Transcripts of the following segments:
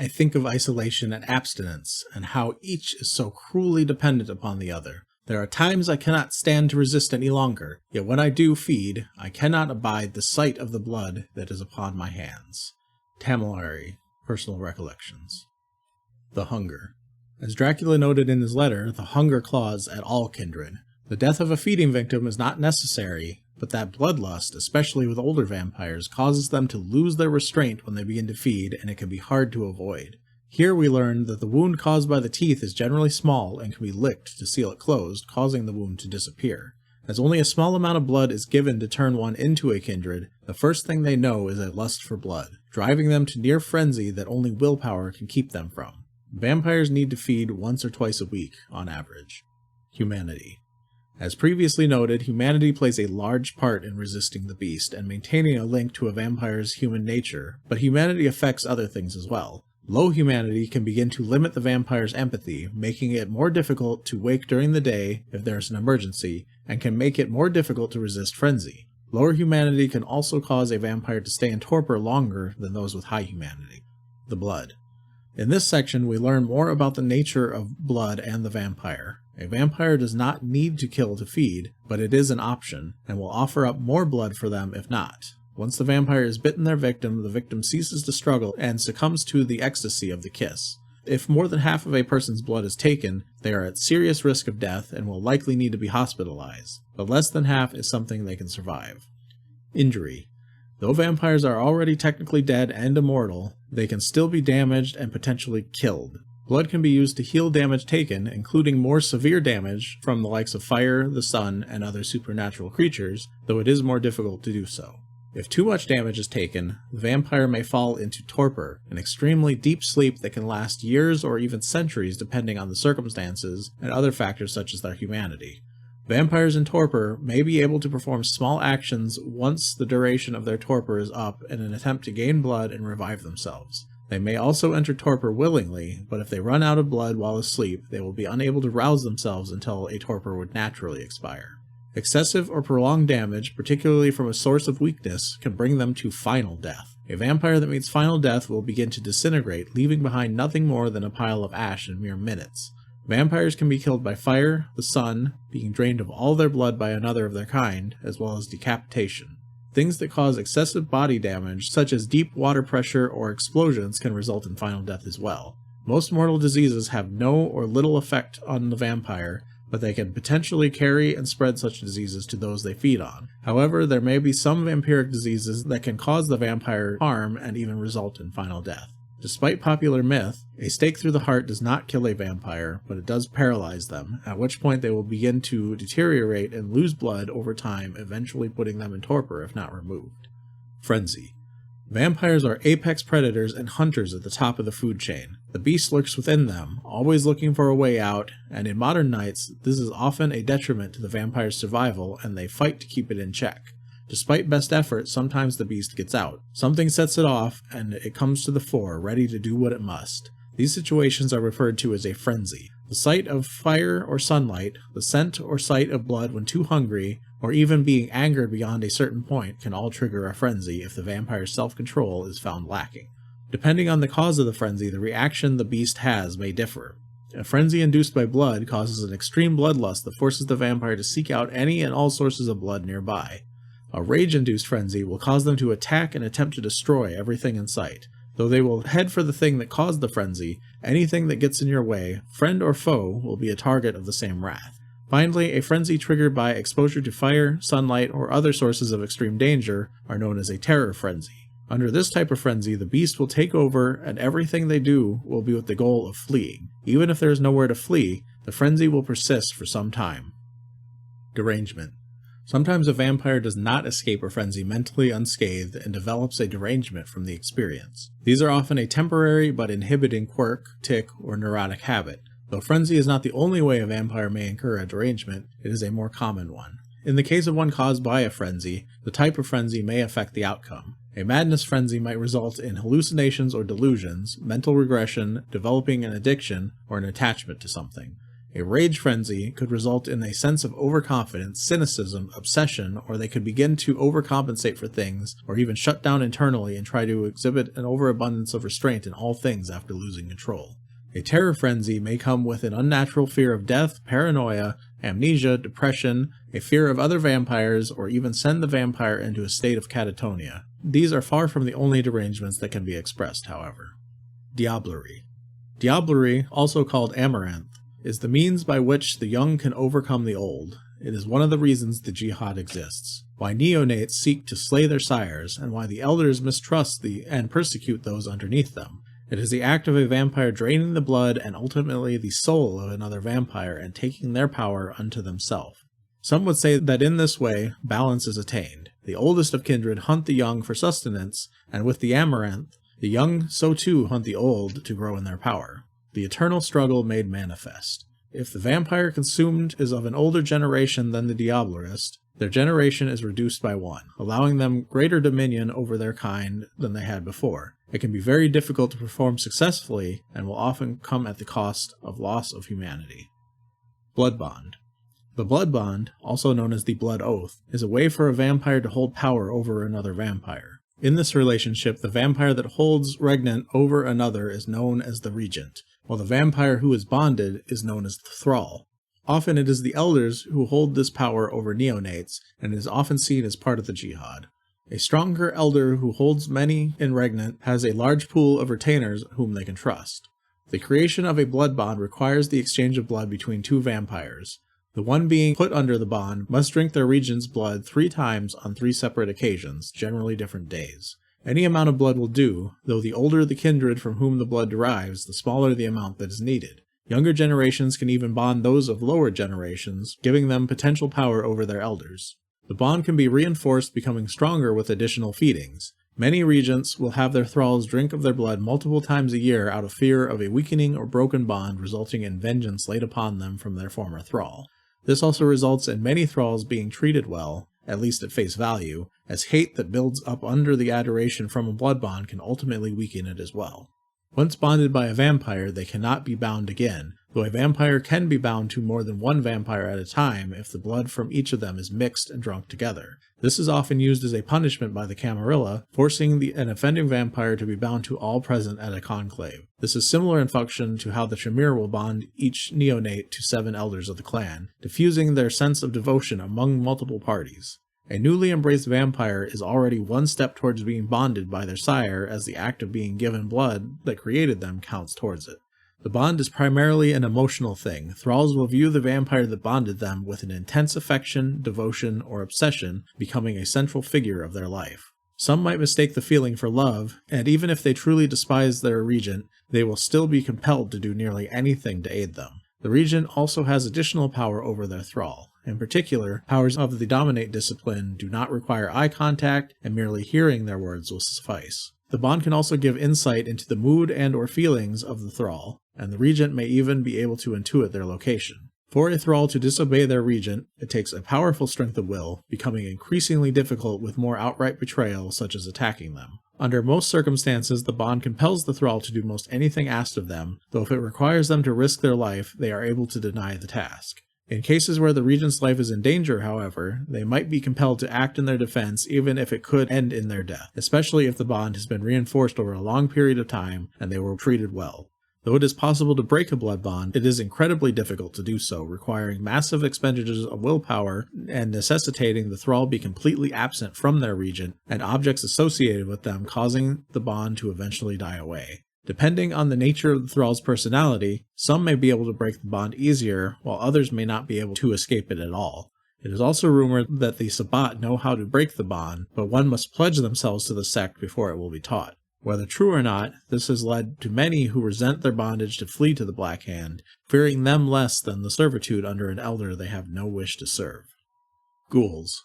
I think of isolation and abstinence, and how each is so cruelly dependent upon the other. There are times I cannot stand to resist any longer, yet when I do feed, I cannot abide the sight of the blood that is upon my hands. Diablerie, Personal Recollections. The Hunger. As Dracula noted in his letter, the hunger claws at all kindred. The death of a feeding victim is not necessary, but that bloodlust, especially with older vampires, causes them to lose their restraint when they begin to feed, and it can be hard to avoid. Here we learn that the wound caused by the teeth is generally small and can be licked to seal it closed, causing the wound to disappear. As only a small amount of blood is given to turn one into a kindred, the first thing they know is a lust for blood, driving them to near frenzy that only willpower can keep them from. Vampires need to feed once or twice a week, on average. Humanity. As previously noted, humanity plays a large part in resisting the beast and maintaining a link to a vampire's human nature, but humanity affects other things as well. Low humanity can begin to limit the vampire's empathy, making it more difficult to wake during the day if there is an emergency, and can make it more difficult to resist frenzy. Lower humanity can also cause a vampire to stay in torpor longer than those with high humanity. The blood. In this section, we learn more about the nature of blood and the vampire. A vampire does not need to kill to feed, but it is an option, and will offer up more blood for them if not. Once the vampire has bitten their victim, the victim ceases to struggle and succumbs to the ecstasy of the kiss. If more than half of a person's blood is taken, they are at serious risk of death and will likely need to be hospitalized, but less than half is something they can survive. Injury. Though vampires are already technically dead and immortal, they can still be damaged and potentially killed. Blood can be used to heal damage taken, including more severe damage from the likes of fire, the sun, and other supernatural creatures, though it is more difficult to do so. If too much damage is taken, the vampire may fall into torpor, an extremely deep sleep that can last years or even centuries depending on the circumstances and other factors such as their humanity. Vampires in torpor may be able to perform small actions once the duration of their torpor is up in an attempt to gain blood and revive themselves. They may also enter torpor willingly, but if they run out of blood while asleep, they will be unable to rouse themselves until a torpor would naturally expire. Excessive or prolonged damage, particularly from a source of weakness, can bring them to final death. A vampire that meets final death will begin to disintegrate, leaving behind nothing more than a pile of ash in mere minutes. Vampires can be killed by fire, the sun, being drained of all their blood by another of their kind, as well as decapitation. Things that cause excessive body damage, such as deep water pressure or explosions, can result in final death as well. Most mortal diseases have no or little effect on the vampire, but they can potentially carry and spread such diseases to those they feed on. However, there may be some vampiric diseases that can cause the vampire harm and even result in final death. Despite popular myth, a stake through the heart does not kill a vampire, but it does paralyze them, at which point they will begin to deteriorate and lose blood over time, eventually putting them in torpor if not removed. Frenzy. Vampires are apex predators and hunters at the top of the food chain. The beast lurks within them, always looking for a way out, and in modern nights, this is often a detriment to the vampire's survival, and they fight to keep it in check. Despite best effort, sometimes the beast gets out. Something sets it off, and it comes to the fore, ready to do what it must. These situations are referred to as a frenzy. The sight of fire or sunlight, the scent or sight of blood when too hungry, or even being angered beyond a certain point can all trigger a frenzy if the vampire's self-control is found lacking. Depending on the cause of the frenzy, the reaction the beast has may differ. A frenzy induced by blood causes an extreme bloodlust that forces the vampire to seek out any and all sources of blood nearby. A rage-induced frenzy will cause them to attack and attempt to destroy everything in sight. Though they will head for the thing that caused the frenzy, anything that gets in your way, friend or foe, will be a target of the same wrath. Finally, a frenzy triggered by exposure to fire, sunlight, or other sources of extreme danger are known as a terror frenzy. Under this type of frenzy, the beast will take over, and everything they do will be with the goal of fleeing. Even if there is nowhere to flee, the frenzy will persist for some time. Derangement. Sometimes a vampire does not escape a frenzy mentally unscathed and develops a derangement from the experience. These are often a temporary but inhibiting quirk, tic, or neurotic habit. Though frenzy is not the only way a vampire may incur a derangement, it is a more common one. In the case of one caused by a frenzy, the type of frenzy may affect the outcome. A madness frenzy might result in hallucinations or delusions, mental regression, developing an addiction, or an attachment to something. A rage frenzy could result in a sense of overconfidence, cynicism, obsession, or they could begin to overcompensate for things, or even shut down internally and try to exhibit an overabundance of restraint in all things after losing control. A terror frenzy may come with an unnatural fear of death, paranoia, amnesia, depression, a fear of other vampires, or even send the vampire into a state of catatonia. These are far from the only derangements that can be expressed, however. Diablerie. Diablerie, also called amaranth, is the means by which the young can overcome the old. It is one of the reasons the jihad exists, why neonates seek to slay their sires, and why the elders mistrust and persecute those underneath them. It is the act of a vampire draining the blood and ultimately the soul of another vampire and taking their power unto themselves. Some would say that in this way, balance is attained. The oldest of kindred hunt the young for sustenance, and with the amaranth, the young so too hunt the old to grow in their power. The eternal struggle made manifest. If the vampire consumed is of an older generation than the Diablerist, their generation is reduced by one, allowing them greater dominion over their kind than they had before. It can be very difficult to perform successfully, and will often come at the cost of loss of humanity. Blood bond. The blood bond, also known as the blood oath, is a way for a vampire to hold power over another vampire. In this relationship, the vampire that holds regnant over another is known as the regent, while the vampire who is bonded is known as the thrall. Often it is the elders who hold this power over neonates, and it is often seen as part of the jihad. A stronger elder who holds many in regnant has a large pool of retainers whom they can trust. The creation of a blood bond requires the exchange of blood between two vampires. The one being put under the bond must drink their regent's blood 3 times on 3 separate occasions, generally different days. Any amount of blood will do, though the older the kindred from whom the blood derives, the smaller the amount that is needed. Younger generations can even bond those of lower generations, giving them potential power over their elders. The bond can be reinforced, becoming stronger with additional feedings. Many regents will have their thralls drink of their blood multiple times a year out of fear of a weakening or broken bond resulting in vengeance laid upon them from their former thrall. This also results in many thralls being treated well, at least at face value, as hate that builds up under the adoration from a blood bond can ultimately weaken it as well. Once bonded by a vampire, they cannot be bound again, though a vampire can be bound to more than one vampire at a time if the blood from each of them is mixed and drunk together. This is often used as a punishment by the Camarilla, forcing an offending vampire to be bound to all present at a conclave. This is similar in function to how the Tremere will bond each neonate to 7 elders of the clan, diffusing their sense of devotion among multiple parties. A newly embraced vampire is already one step towards being bonded by their sire, as the act of being given blood that created them counts towards it. The bond is primarily an emotional thing. Thralls will view the vampire that bonded them with an intense affection, devotion, or obsession, becoming a central figure of their life. Some might mistake the feeling for love, and even if they truly despise their regent, they will still be compelled to do nearly anything to aid them. The regent also has additional power over their thrall. In particular, powers of the dominate discipline do not require eye contact, and merely hearing their words will suffice. The bond can also give insight into the mood and or feelings of the thrall, and the regent may even be able to intuit their location. For a thrall to disobey their regent, it takes a powerful strength of will, becoming increasingly difficult with more outright betrayal, such as attacking them. Under most circumstances, the bond compels the thrall to do most anything asked of them, though if it requires them to risk their life, they are able to deny the task. In cases where the regent's life is in danger, however, they might be compelled to act in their defense even if it could end in their death, especially if the bond has been reinforced over a long period of time and they were treated well. Though it is possible to break a blood bond, it is incredibly difficult to do so, requiring massive expenditures of willpower and necessitating the thrall be completely absent from their regent and objects associated with them, causing the bond to eventually die away. Depending on the nature of the thrall's personality, some may be able to break the bond easier, while others may not be able to escape it at all. It is also rumored that the Sabbat know how to break the bond, but one must pledge themselves to the sect before it will be taught. Whether true or not, this has led to many who resent their bondage to flee to the Black Hand, fearing them less than the servitude under an elder they have no wish to serve. Ghouls.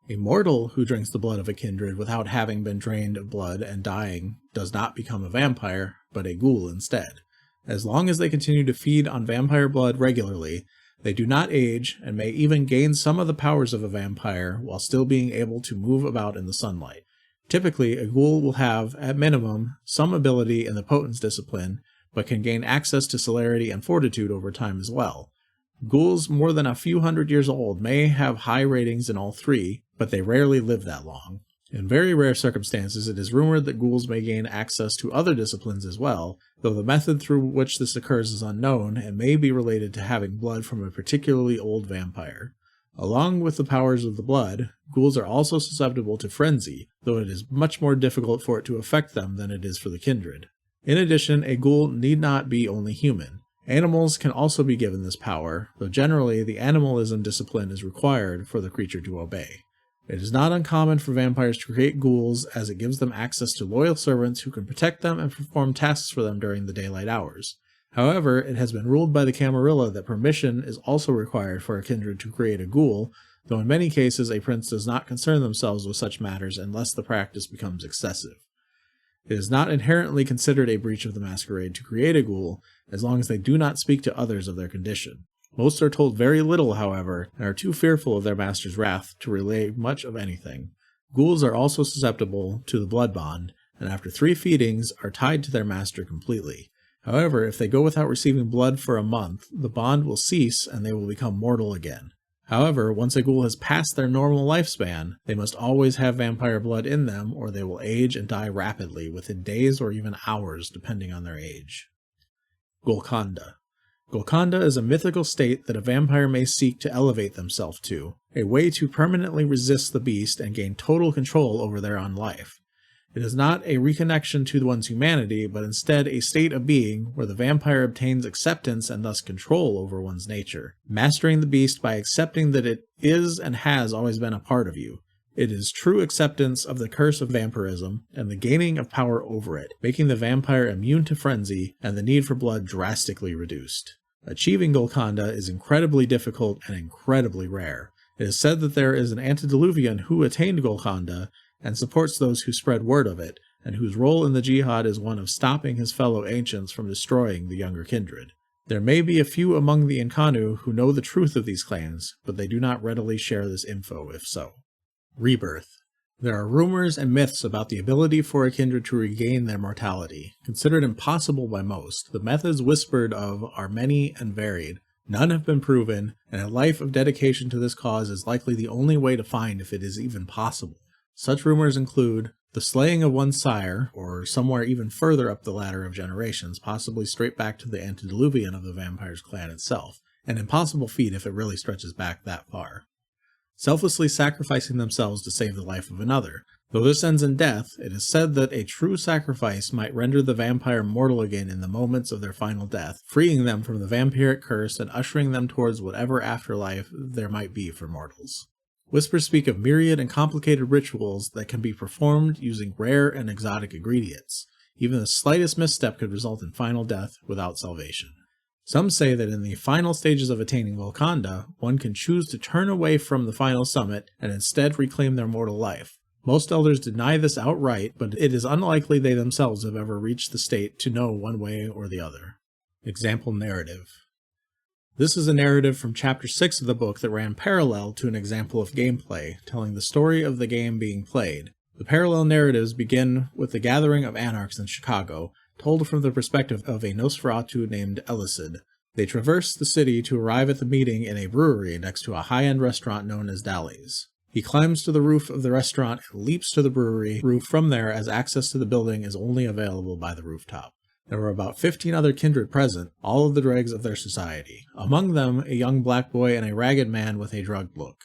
A mortal who drinks the blood of a kindred without having been drained of blood and dying does not become a vampire, but a ghoul instead. As long as they continue to feed on vampire blood regularly, they do not age and may even gain some of the powers of a vampire while still being able to move about in the sunlight. Typically, a ghoul will have, at minimum, some ability in the potence discipline, but can gain access to celerity and fortitude over time as well. Ghouls more than a few hundred years old may have high ratings in all three, but they rarely live that long. In very rare circumstances, it is rumored that ghouls may gain access to other disciplines as well, though the method through which this occurs is unknown and may be related to having blood from a particularly old vampire. Along with the powers of the blood, ghouls are also susceptible to frenzy, though it is much more difficult for it to affect them than it is for the kindred. In addition, a ghoul need not be only human. Animals can also be given this power, though generally the animalism discipline is required for the creature to obey. It is not uncommon for vampires to create ghouls, as it gives them access to loyal servants who can protect them and perform tasks for them during the daylight hours. However, it has been ruled by the Camarilla that permission is also required for a kindred to create a ghoul, though in many cases a prince does not concern themselves with such matters unless the practice becomes excessive. It is not inherently considered a breach of the masquerade to create a ghoul, as long as they do not speak to others of their condition. Most are told very little, however, and are too fearful of their master's wrath to relay much of anything. Ghouls are also susceptible to the blood bond, and after 3 feedings are tied to their master completely. However, if they go without receiving blood for a month, the bond will cease and they will become mortal again. However, once a ghoul has passed their normal lifespan, they must always have vampire blood in them or they will age and die rapidly, within days or even hours depending on their age. Golconda. Golconda is a mythical state that a vampire may seek to elevate themselves to, a way to permanently resist the beast and gain total control over their own life. It is not a reconnection to one's humanity, but instead a state of being where the vampire obtains acceptance and thus control over one's nature, mastering the beast by accepting that it is and has always been a part of you. It is true acceptance of the curse of vampirism and the gaining of power over it, making the vampire immune to frenzy and the need for blood drastically reduced. Achieving Golconda is incredibly difficult and incredibly rare. It is said that there is an antediluvian who attained Golconda and supports those who spread word of it, and whose role in the jihad is one of stopping his fellow ancients from destroying the younger kindred. There may be a few among the Inconnu who know the truth of these claims, but they do not readily share this info if so. Rebirth. There are rumors and myths about the ability for a kindred to regain their mortality. Considered impossible by most, the methods whispered of are many and varied. None have been proven, and a life of dedication to this cause is likely the only way to find if it is even possible. Such rumors include the slaying of one's sire, or somewhere even further up the ladder of generations, possibly straight back to the antediluvian of the vampire's clan itself, an impossible feat if it really stretches back that far. Selflessly sacrificing themselves to save the life of another. Though this ends in death, it is said that a true sacrifice might render the vampire mortal again in the moments of their final death, freeing them from the vampiric curse and ushering them towards whatever afterlife there might be for mortals. Whispers speak of myriad and complicated rituals that can be performed using rare and exotic ingredients. Even the slightest misstep could result in final death without salvation. Some say that in the final stages of attaining Golconda, one can choose to turn away from the final summit and instead reclaim their mortal life. Most elders deny this outright, but it is unlikely they themselves have ever reached the state to know one way or the other. Example narrative. This is a narrative from Chapter 6 of the book that ran parallel to an example of gameplay, telling the story of the game being played. The parallel narratives begin with the gathering of anarchs in Chicago, told from the perspective of a Nosferatu named Elicid. They traverse the city to arrive at the meeting in a brewery next to a high-end restaurant known as Dally's. He climbs to the roof of the restaurant and leaps to the brewery roof from there, as access to the building is only available by the rooftop. There were about 15 other kindred present, all of the dregs of their society. Among them, a young black boy and a ragged man with a drugged look.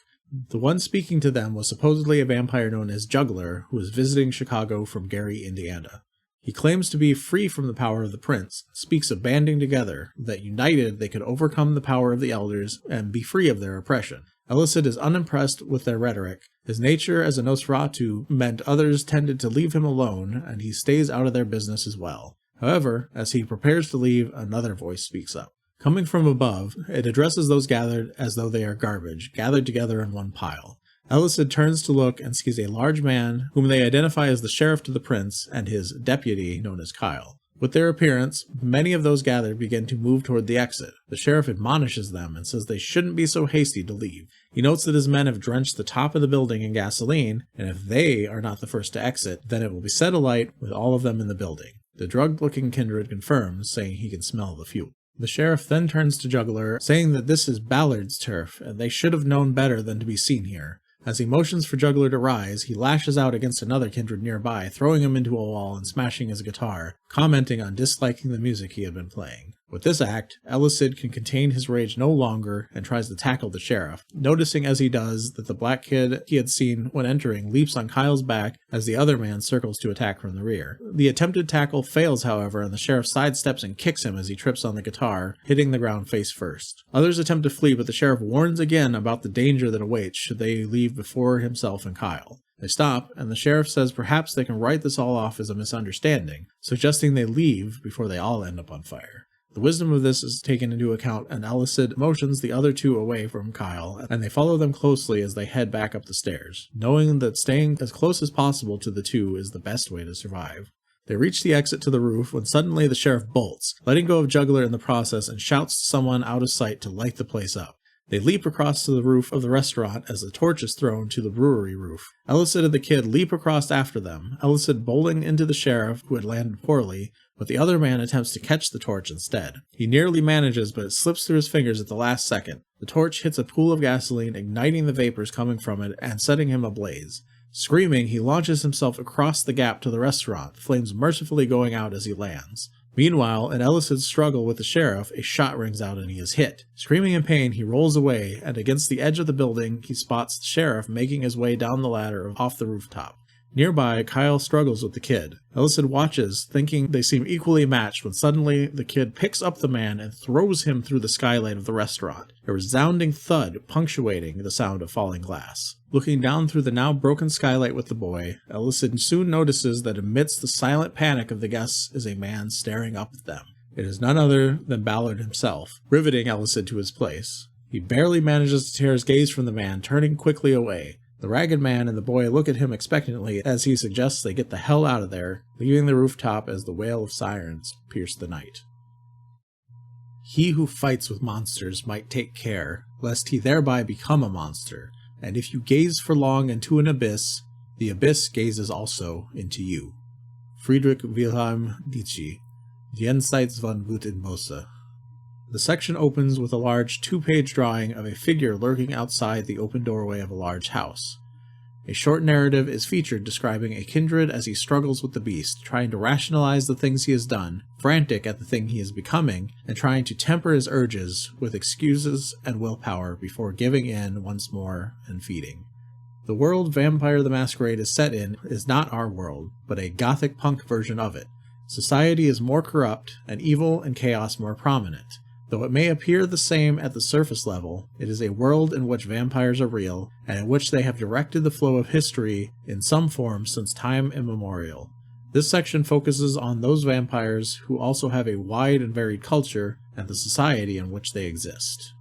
The one speaking to them was supposedly a vampire known as Juggler, who was visiting Chicago from Gary, Indiana. He claims to be free from the power of the prince, speaks of banding together, that united they could overcome the power of the elders and be free of their oppression. Elicid is unimpressed with their rhetoric. His nature as a Nosferatu meant others tended to leave him alone, and he stays out of their business as well. However, as he prepares to leave, another voice speaks up. Coming from above, it addresses those gathered as though they are garbage, gathered together in one pile. Elicid turns to look and sees a large man, whom they identify as the sheriff to the prince, and his deputy, known as Kyle. With their appearance, many of those gathered begin to move toward the exit. The sheriff admonishes them and says they shouldn't be so hasty to leave. He notes that his men have drenched the top of the building in gasoline, and if they are not the first to exit, then it will be set alight with all of them in the building. The drugged-looking kindred confirms, saying he can smell the fuel. The sheriff then turns to Juggler, saying that this is Ballard's turf, and they should have known better than to be seen here. As he motions for Juggler to rise, he lashes out against another kindred nearby, throwing him into a wall and smashing his guitar, commenting on disliking the music he had been playing. With this act, Elicid can contain his rage no longer and tries to tackle the sheriff, noticing as he does that the black kid he had seen when entering leaps on Kyle's back as the other man circles to attack from the rear. The attempted tackle fails, however, and the sheriff sidesteps and kicks him as he trips on the guitar, hitting the ground face first. Others attempt to flee, but the sheriff warns again about the danger that awaits should they leave before himself and Kyle. They stop, and the sheriff says perhaps they can write this all off as a misunderstanding, suggesting they leave before they all end up on fire. The wisdom of this is taken into account, and Elicid motions the other two away from Kyle, and they follow them closely as they head back up the stairs, knowing that staying as close as possible to the two is the best way to survive. They reach the exit to the roof when suddenly the sheriff bolts, letting go of Juggler in the process, and shouts to someone out of sight to light the place up. They leap across to the roof of the restaurant as the torch is thrown to the brewery roof. Elicid and the kid leap across after them, Elicid bowling into the sheriff, who had landed poorly, but the other man attempts to catch the torch instead. He nearly manages, but it slips through his fingers at the last second. The torch hits a pool of gasoline, igniting the vapors coming from it and setting him ablaze. Screaming, he launches himself across the gap to the restaurant, flames mercifully going out as he lands. Meanwhile, in Elicid's struggle with the sheriff, a shot rings out and he is hit. Screaming in pain, he rolls away, and against the edge of the building, he spots the sheriff making his way down the ladder off the rooftop. Nearby, Kyle struggles with the kid. Elicid watches, thinking they seem equally matched, when suddenly the kid picks up the man and throws him through the skylight of the restaurant, a resounding thud punctuating the sound of falling glass. Looking down through the now broken skylight with the boy, Elicid soon notices that amidst the silent panic of the guests is a man staring up at them. It is none other than Ballard himself, riveting Elicid to his place. He barely manages to tear his gaze from the man, turning quickly away. The ragged man and the boy look at him expectantly as he suggests they get the hell out of there, leaving the rooftop as the wail of sirens pierce the night. He who fights with monsters might take care, lest he thereby become a monster, and if you gaze for long into an abyss, the abyss gazes also into you. Friedrich Wilhelm Nietzsche, Jenseits von Wut und Böse. The section opens with a large 2-page drawing of a figure lurking outside the open doorway of a large house. A short narrative is featured describing a kindred as he struggles with the beast, trying to rationalize the things he has done, frantic at the thing he is becoming, and trying to temper his urges with excuses and willpower before giving in once more and feeding. The world Vampire the Masquerade is set in is not our world, but a gothic punk version of it. Society is more corrupt, and evil and chaos more prominent. Though it may appear the same at the surface level, it is a world in which vampires are real, and in which they have directed the flow of history in some form since time immemorial. This section focuses on those vampires who also have a wide and varied culture, and the society in which they exist.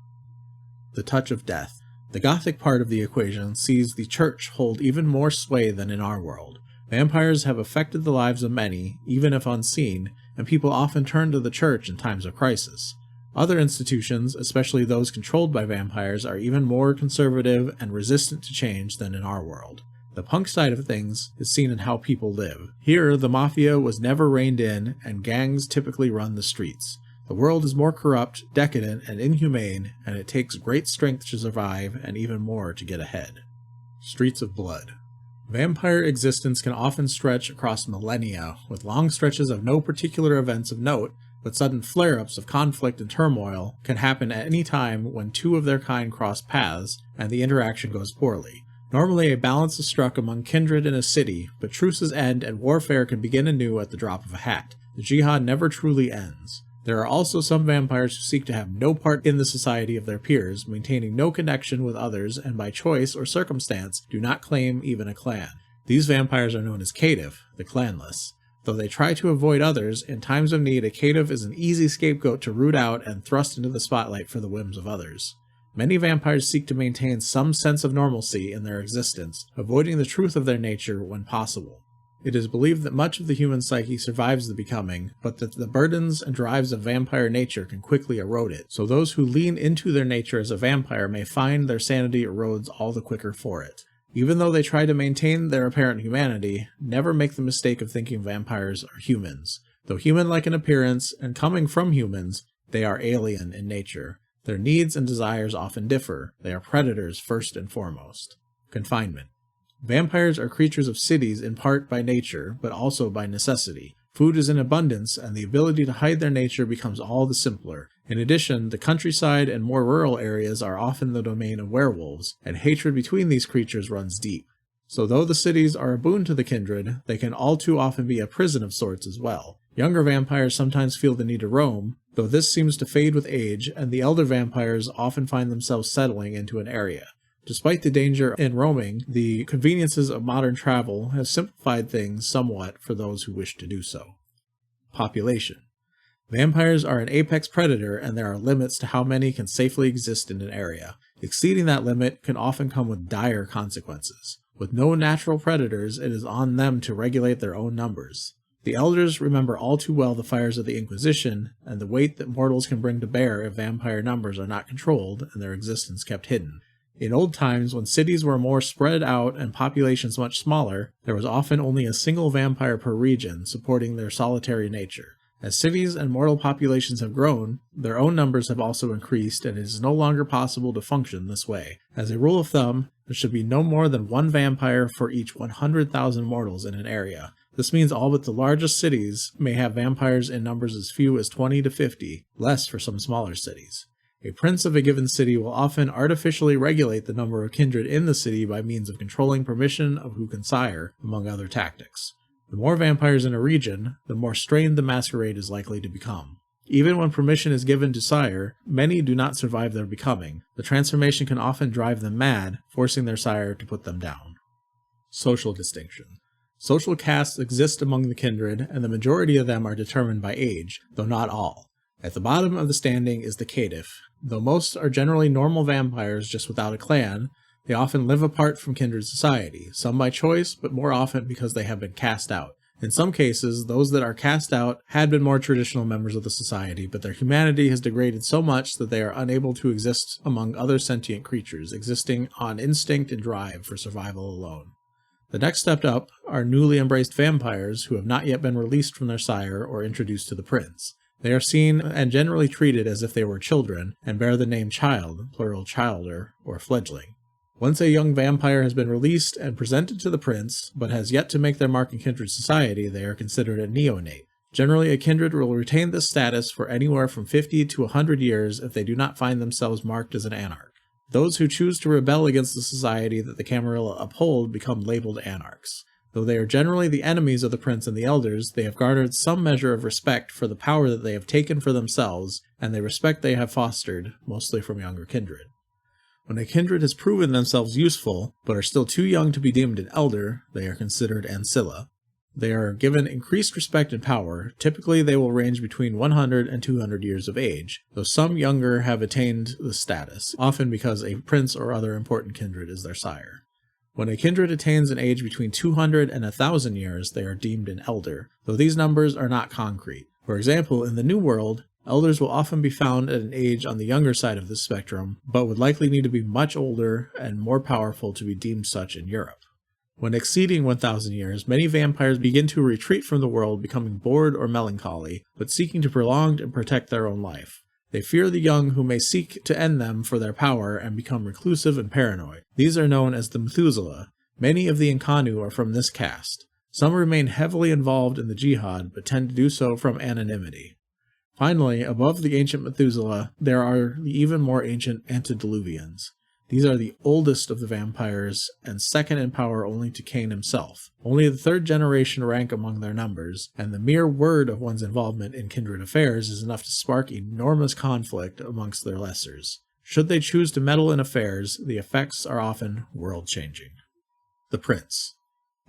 The touch of death. The Gothic part of the equation sees the church hold even more sway than in our world. Vampires have affected the lives of many, even if unseen, and people often turn to the church in times of crisis. Other institutions, especially those controlled by vampires, are even more conservative and resistant to change than in our world. The punk side of things is seen in how people live. Here, the mafia was never reined in, and gangs typically run the streets. The world is more corrupt, decadent, and inhumane, and it takes great strength to survive, and even more to get ahead. Streets of Blood. Vampire existence can often stretch across millennia, with long stretches of no particular events of note, but sudden flare-ups of conflict and turmoil can happen at any time when two of their kind cross paths, and the interaction goes poorly. Normally a balance is struck among kindred in a city, but truces end and warfare can begin anew at the drop of a hat. The jihad never truly ends. There are also some vampires who seek to have no part in the society of their peers, maintaining no connection with others, and by choice or circumstance do not claim even a clan. These vampires are known as caitiff, the clanless. Though they try to avoid others, in times of need a caitiff is an easy scapegoat to root out and thrust into the spotlight for the whims of others. Many vampires seek to maintain some sense of normalcy in their existence, avoiding the truth of their nature when possible. It is believed that much of the human psyche survives the becoming, but that the burdens and drives of vampire nature can quickly erode it, so those who lean into their nature as a vampire may find their sanity erodes all the quicker for it. Even though they try to maintain their apparent humanity, never make the mistake of thinking vampires are humans. Though human-like in appearance and coming from humans, They are alien in nature. Their needs and desires often differ. They are predators first and foremost. Confinement. Vampires are creatures of cities in part by nature, but also by necessity. Food is in abundance, and the ability to hide their nature becomes all the simpler. In addition, the countryside and more rural areas are often the domain of werewolves, and hatred between these creatures runs deep. So though the cities are a boon to the kindred, they can all too often be a prison of sorts as well. Younger vampires sometimes feel the need to roam, though this seems to fade with age, and the elder vampires often find themselves settling into an area. Despite the danger in roaming, the conveniences of modern travel have simplified things somewhat for those who wish to do so. Population. Vampires are an apex predator, and there are limits to how many can safely exist in an area. Exceeding that limit can often come with dire consequences. With no natural predators, it is on them to regulate their own numbers. The elders remember all too well the fires of the Inquisition, and the weight that mortals can bring to bear if vampire numbers are not controlled and their existence kept hidden. In old times, when cities were more spread out and populations much smaller, there was often only a single vampire per region, supporting their solitary nature. As cities and mortal populations have grown, their own numbers have also increased, and it is no longer possible to function this way. As a rule of thumb, there should be no more than one vampire for each 100,000 mortals in an area. This means all but the largest cities may have vampires in numbers as few as 20 to 50, less for some smaller cities. A prince of a given city will often artificially regulate the number of kindred in the city by means of controlling permission of who can sire, among other tactics. The more vampires in a region, the more strained the masquerade is likely to become. Even when permission is given to sire, many do not survive their becoming. The transformation can often drive them mad, forcing their sire to put them down. Social distinction. Social castes exist among the kindred, and the majority of them are determined by age, though not all. At the bottom of the standing is the caitiff. Though most are generally normal vampires just without a clan, they often live apart from kindred society, some by choice, but more often because they have been cast out. In some cases, those that are cast out had been more traditional members of the society, but their humanity has degraded so much that they are unable to exist among other sentient creatures, existing on instinct and drive for survival alone. The next step up are newly embraced vampires who have not yet been released from their sire or introduced to the prince. They are seen and generally treated as if they were children, and bear the name child, plural childer, or fledgling. Once a young vampire has been released and presented to the prince, but has yet to make their mark in kindred society, they are considered a neonate. Generally, a kindred will retain this status for anywhere from 50 to 100 years if they do not find themselves marked as an anarch. Those who choose to rebel against the society that the Camarilla uphold become labeled anarchs. Though they are generally the enemies of the prince and the elders, they have garnered some measure of respect for the power that they have taken for themselves, and the respect they have fostered, mostly from younger kindred. When a kindred has proven themselves useful, but are still too young to be deemed an elder, they are considered ancilla. They are given increased respect and power. Typically they will range between 100 and 200 years of age, though some younger have attained the status, often because a prince or other important kindred is their sire. When a kindred attains an age between 200 and 1,000 years, they are deemed an elder, though these numbers are not concrete. For example, in the New World, elders will often be found at an age on the younger side of this spectrum, but would likely need to be much older and more powerful to be deemed such in Europe. When exceeding 1,000 years, many vampires begin to retreat from the world, becoming bored or melancholy, but seeking to prolong and protect their own life. They fear the young who may seek to end them for their power and become reclusive and paranoid. These are known as the Methuselah. Many of the Inconnu are from this caste. Some remain heavily involved in the jihad, but tend to do so from anonymity. Finally, above the ancient Methuselah, there are the even more ancient Antediluvians. These are the oldest of the vampires, and second in power only to Cain himself. Only the third generation rank among their numbers, and the mere word of one's involvement in kindred affairs is enough to spark enormous conflict amongst their lessers. Should they choose to meddle in affairs, the effects are often world-changing. The Prince.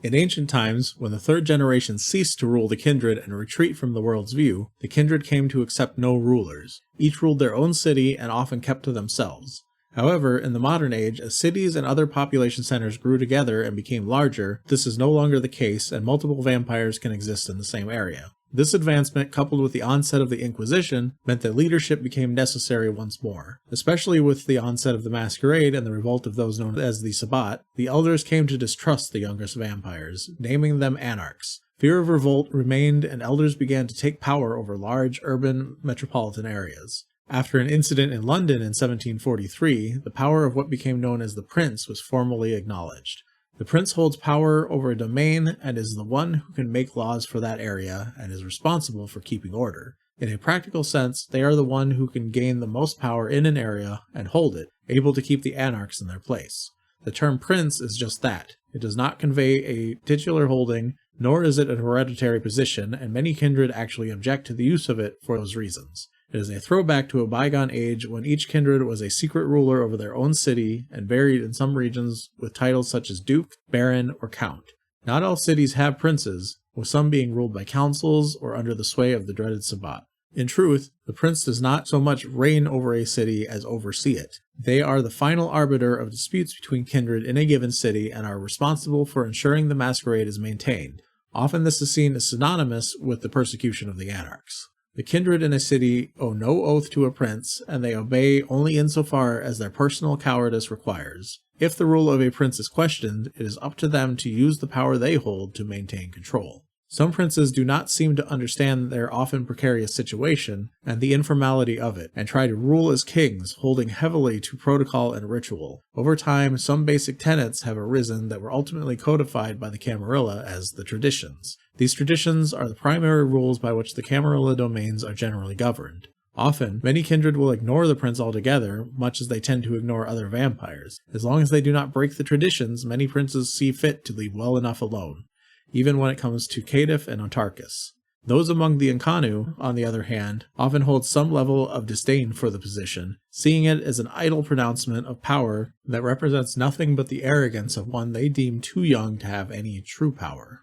In ancient times, when the third generation ceased to rule the kindred and retreat from the world's view, the kindred came to accept no rulers. Each ruled their own city and often kept to themselves. However, in the modern age, as cities and other population centers grew together and became larger, this is no longer the case, and multiple vampires can exist in the same area. This advancement, coupled with the onset of the Inquisition, meant that leadership became necessary once more. Especially with the onset of the Masquerade and the revolt of those known as the Sabbat, the elders came to distrust the youngest vampires, naming them anarchs. Fear of revolt remained, and elders began to take power over large urban metropolitan areas. After an incident in London in 1743, the power of what became known as the Prince was formally acknowledged. The Prince holds power over a domain and is the one who can make laws for that area and is responsible for keeping order. In a practical sense, they are the one who can gain the most power in an area and hold it, able to keep the anarchs in their place. The term Prince is just that. It does not convey a titular holding, nor is it a hereditary position, and many kindred actually object to the use of it for those reasons. It is a throwback to a bygone age when each kindred was a secret ruler over their own city and varied in some regions with titles such as Duke, Baron, or Count. Not all cities have princes, with some being ruled by councils or under the sway of the dreaded Sabbat. In truth, the prince does not so much reign over a city as oversee it. They are the final arbiter of disputes between kindred in a given city and are responsible for ensuring the masquerade is maintained. Often this is seen as synonymous with the persecution of the anarchs. The kindred in a city owe no oath to a prince, and they obey only insofar as their personal cowardice requires. If the rule of a prince is questioned, it is up to them to use the power they hold to maintain control. Some princes do not seem to understand their often precarious situation and the informality of it, and try to rule as kings, holding heavily to protocol and ritual. Over time, some basic tenets have arisen that were ultimately codified by the Camarilla as the traditions. These traditions are the primary rules by which the Camarilla domains are generally governed. Often, many kindred will ignore the prince altogether, much as they tend to ignore other vampires. As long as they do not break the traditions, many princes see fit to leave well enough alone, even when it comes to Caitiff and Autarchus. Those among the Inconnu, on the other hand, often hold some level of disdain for the position, seeing it as an idle pronouncement of power that represents nothing but the arrogance of one they deem too young to have any true power.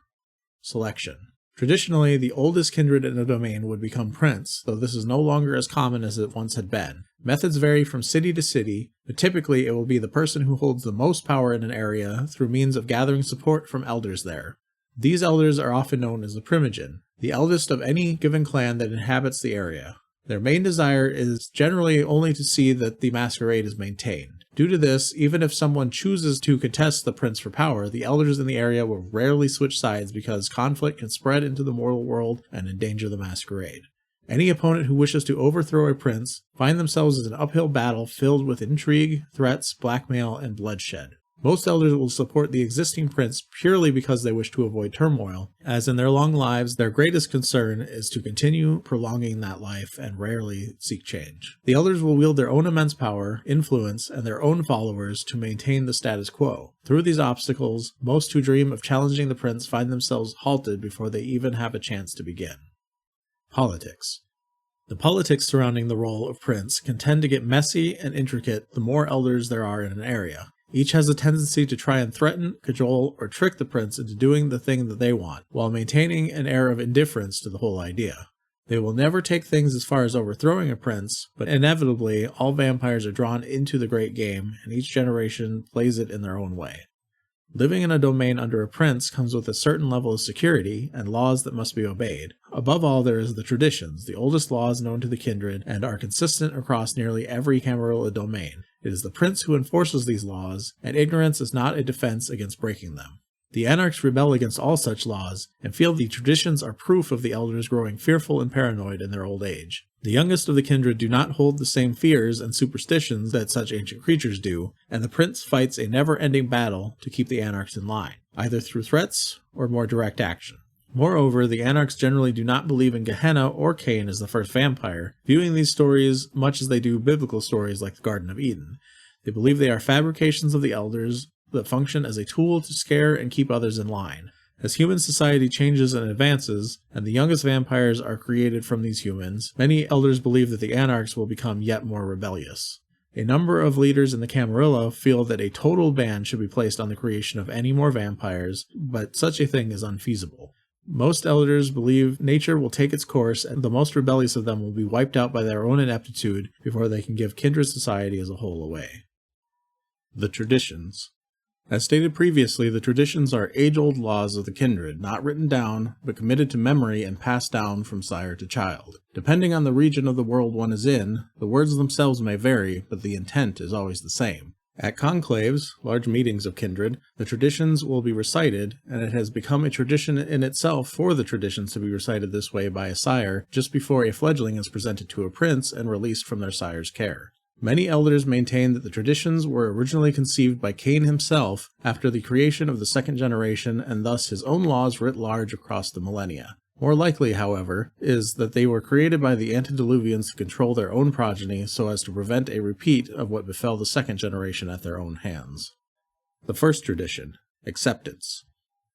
Selection. Traditionally, the oldest kindred in a domain would become prince, though this is no longer as common as it once had been. Methods vary from city to city, but typically it will be the person who holds the most power in an area through means of gathering support from elders there. These elders are often known as the primogen, the eldest of any given clan that inhabits the area. Their main desire is generally only to see that the masquerade is maintained. Due to this, even if someone chooses to contest the prince for power, the elders in the area will rarely switch sides because conflict can spread into the mortal world and endanger the masquerade. Any opponent who wishes to overthrow a prince find themselves in an uphill battle filled with intrigue, threats, blackmail, and bloodshed. Most elders will support the existing prince purely because they wish to avoid turmoil, as in their long lives their greatest concern is to continue prolonging that life and rarely seek change. The elders will wield their own immense power, influence, and their own followers to maintain the status quo. Through these obstacles, most who dream of challenging the prince find themselves halted before they even have a chance to begin. Politics. The politics surrounding the role of prince can tend to get messy and intricate the more elders there are in an area. Each has a tendency to try and threaten, cajole, or trick the prince into doing the thing that they want, while maintaining an air of indifference to the whole idea. They will never take things as far as overthrowing a prince, but inevitably all vampires are drawn into the great game, and each generation plays it in their own way. Living in a domain under a prince comes with a certain level of security and laws that must be obeyed. Above all, there is the traditions, the oldest laws known to the kindred, and are consistent across nearly every Camarilla domain. It is the prince who enforces these laws, and ignorance is not a defense against breaking them. The anarchs rebel against all such laws, and feel the traditions are proof of the elders growing fearful and paranoid in their old age. The youngest of the kindred do not hold the same fears and superstitions that such ancient creatures do, and the prince fights a never-ending battle to keep the anarchs in line, either through threats or more direct action. Moreover, the anarchs generally do not believe in Gehenna or Cain as the first vampire, viewing these stories much as they do biblical stories like the Garden of Eden. They believe they are fabrications of the elders that function as a tool to scare and keep others in line. As human society changes and advances, and the youngest vampires are created from these humans, many elders believe that the anarchs will become yet more rebellious. A number of leaders in the Camarilla feel that a total ban should be placed on the creation of any more vampires, but such a thing is unfeasible. Most elders believe nature will take its course, and the most rebellious of them will be wiped out by their own ineptitude before they can give kindred society as a whole away. The traditions. As stated previously, the traditions are age-old laws of the kindred, not written down, but committed to memory and passed down from sire to child. Depending on the region of the world one is in, the words themselves may vary, but the intent is always the same. At conclaves, large meetings of kindred, the traditions will be recited, and it has become a tradition in itself for the traditions to be recited this way by a sire just before a fledgling is presented to a prince and released from their sire's care. Many elders maintain that the traditions were originally conceived by Cain himself after the creation of the second generation, and thus his own laws writ large across the millennia. More likely, however, is that they were created by the antediluvians to control their own progeny so as to prevent a repeat of what befell the second generation at their own hands. The first tradition, acceptance.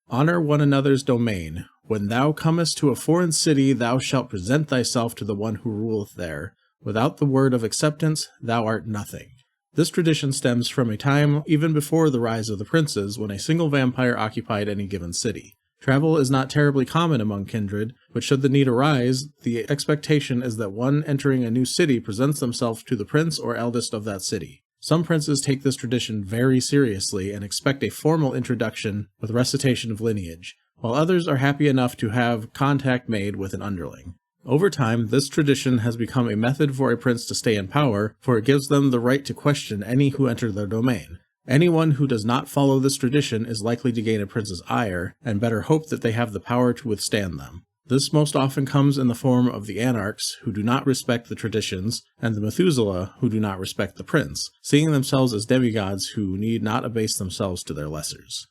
Honor one another's domain. When thou comest to a foreign city, thou shalt present thyself to the one who ruleth there. Without the word of acceptance, thou art nothing. This tradition stems from a time even before the rise of the princes, when a single vampire occupied any given city. Travel is not terribly common among kindred, but should the need arise, the expectation is that one entering a new city presents themselves to the prince or eldest of that city. Some princes take this tradition very seriously and expect a formal introduction with recitation of lineage, while others are happy enough to have contact made with an underling. Over time, this tradition has become a method for a prince to stay in power, for it gives them the right to question any who enter their domain. Anyone who does not follow this tradition is likely to gain a prince's ire, and better hope that they have the power to withstand them. This most often comes in the form of the anarchs, who do not respect the traditions, and the Methuselah, who do not respect the prince, seeing themselves as demigods who need not abase themselves to their lessers.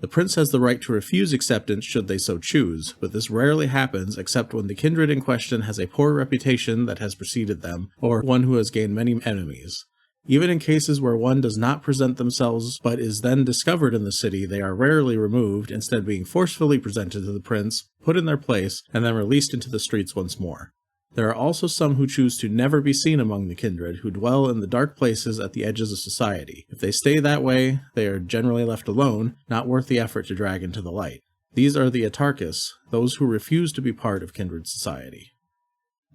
The prince has the right to refuse acceptance should they so choose, but this rarely happens except when the kindred in question has a poor reputation that has preceded them, or one who has gained many enemies. Even in cases where one does not present themselves but is then discovered in the city, they are rarely removed, instead being forcefully presented to the prince, put in their place, and then released into the streets once more. There are also some who choose to never be seen among the kindred, who dwell in the dark places at the edges of society. If they stay that way, they are generally left alone, not worth the effort to drag into the light. These are the Autarkists, those who refuse to be part of kindred society.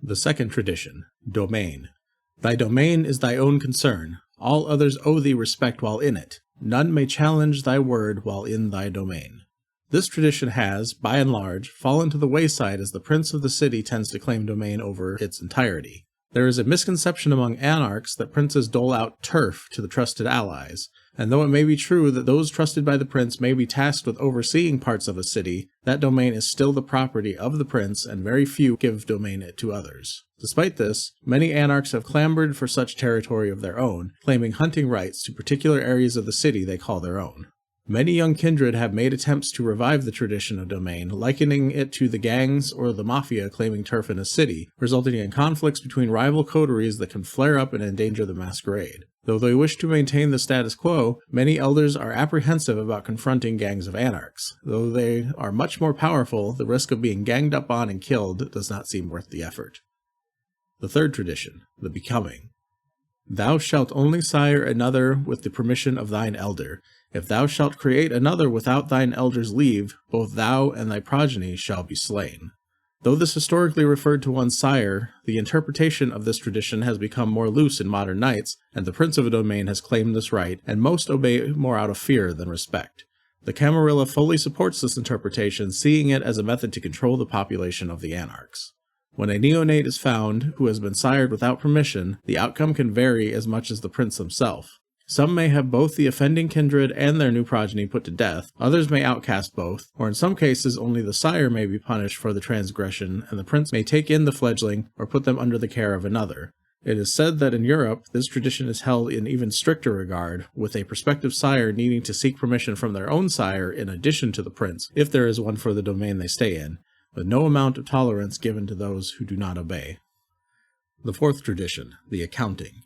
The second tradition, domain. Thy domain is thy own concern. All others owe thee respect while in it. None may challenge thy word while in thy domain. This tradition has, by and large, fallen to the wayside as the prince of the city tends to claim domain over its entirety. There is a misconception among anarchs that princes dole out turf to the trusted allies, and though it may be true that those trusted by the prince may be tasked with overseeing parts of a city, that domain is still the property of the prince, and very few give domain to others. Despite this, many anarchs have clamored for such territory of their own, claiming hunting rights to particular areas of the city they call their own. Many young kindred have made attempts to revive the tradition of domain, likening it to the gangs or the mafia claiming turf in a city, resulting in conflicts between rival coteries that can flare up and endanger the masquerade. Though they wish to maintain the status quo, many elders are apprehensive about confronting gangs of anarchs. Though they are much more powerful, the risk of being ganged up on and killed does not seem worth the effort. The third tradition, the becoming. Thou shalt only sire another with the permission of thine elder. If thou shalt create another without thine elder's leave, both thou and thy progeny shall be slain. Though this historically referred to one's sire, the interpretation of this tradition has become more loose in modern nights, and the prince of a domain has claimed this right, and most obey more out of fear than respect. The Camarilla fully supports this interpretation, seeing it as a method to control the population of the anarchs. When a neonate is found who has been sired without permission, the outcome can vary as much as the prince himself. Some may have both the offending kindred and their new progeny put to death, others may outcast both, or in some cases only the sire may be punished for the transgression, and the prince may take in the fledgling or put them under the care of another. It is said that in Europe, this tradition is held in even stricter regard, with a prospective sire needing to seek permission from their own sire in addition to the prince, if there is one for the domain they stay in, with no amount of tolerance given to those who do not obey. The fourth tradition, the accounting.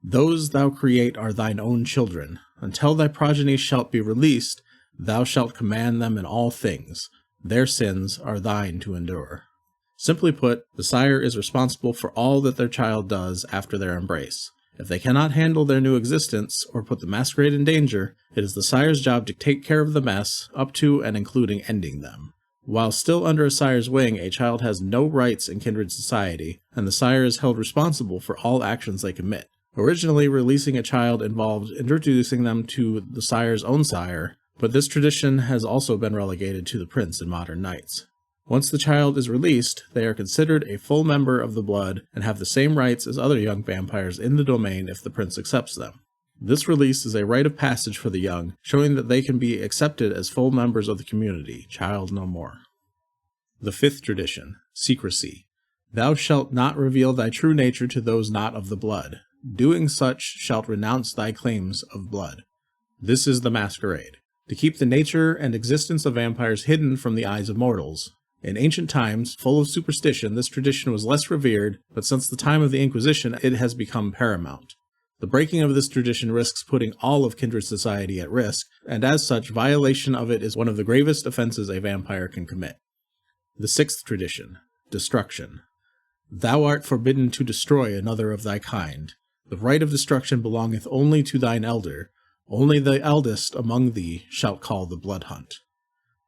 Those thou create are thine own children. Until thy progeny shalt be released, thou shalt command them in all things. Their sins are thine to endure. Simply put, the sire is responsible for all that their child does after their embrace. If they cannot handle their new existence, or put the masquerade in danger, it is the sire's job to take care of the mess, up to and including ending them. While still under a sire's wing, a child has no rights in kindred society, and the sire is held responsible for all actions they commit. Originally, releasing a child involved introducing them to the sire's own sire, but this tradition has also been relegated to the prince in modern nights. Once the child is released, they are considered a full member of the blood and have the same rights as other young vampires in the domain if the prince accepts them. This release is a rite of passage for the young, showing that they can be accepted as full members of the community, child no more. The fifth tradition, secrecy. Thou shalt not reveal thy true nature to those not of the blood. Doing such shalt renounce thy claims of blood. This is the masquerade, to keep the nature and existence of vampires hidden from the eyes of mortals. In ancient times, full of superstition, this tradition was less revered, but since the time of the Inquisition, it has become paramount. The breaking of this tradition risks putting all of Kindred society at risk, and as such, violation of it is one of the gravest offenses a vampire can commit. The sixth tradition, destruction. Thou art forbidden to destroy another of thy kind. The right of destruction belongeth only to thine elder. Only the eldest among thee shalt call the blood hunt.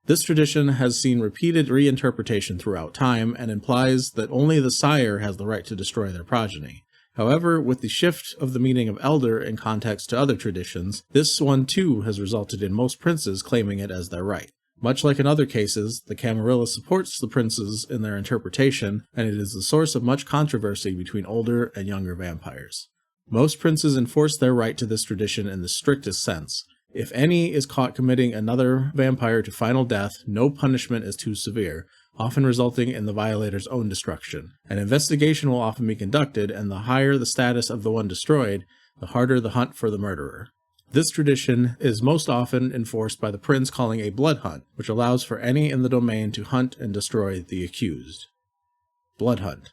This tradition has seen repeated reinterpretation throughout time and implies that only the sire has the right to destroy their progeny. However, with the shift of the meaning of elder in context to other traditions, this one too has resulted in most princes claiming it as their right. Much like in other cases, the Camarilla supports the princes in their interpretation, and it is the source of much controversy between older and younger vampires. Most princes enforce their right to this tradition in the strictest sense. If any is caught committing another vampire to final death, no punishment is too severe, often resulting in the violator's own destruction. An investigation will often be conducted, and the higher the status of the one destroyed, the harder the hunt for the murderer. This tradition is most often enforced by the prince calling a blood hunt, which allows for any in the domain to hunt and destroy the accused. Blood hunt.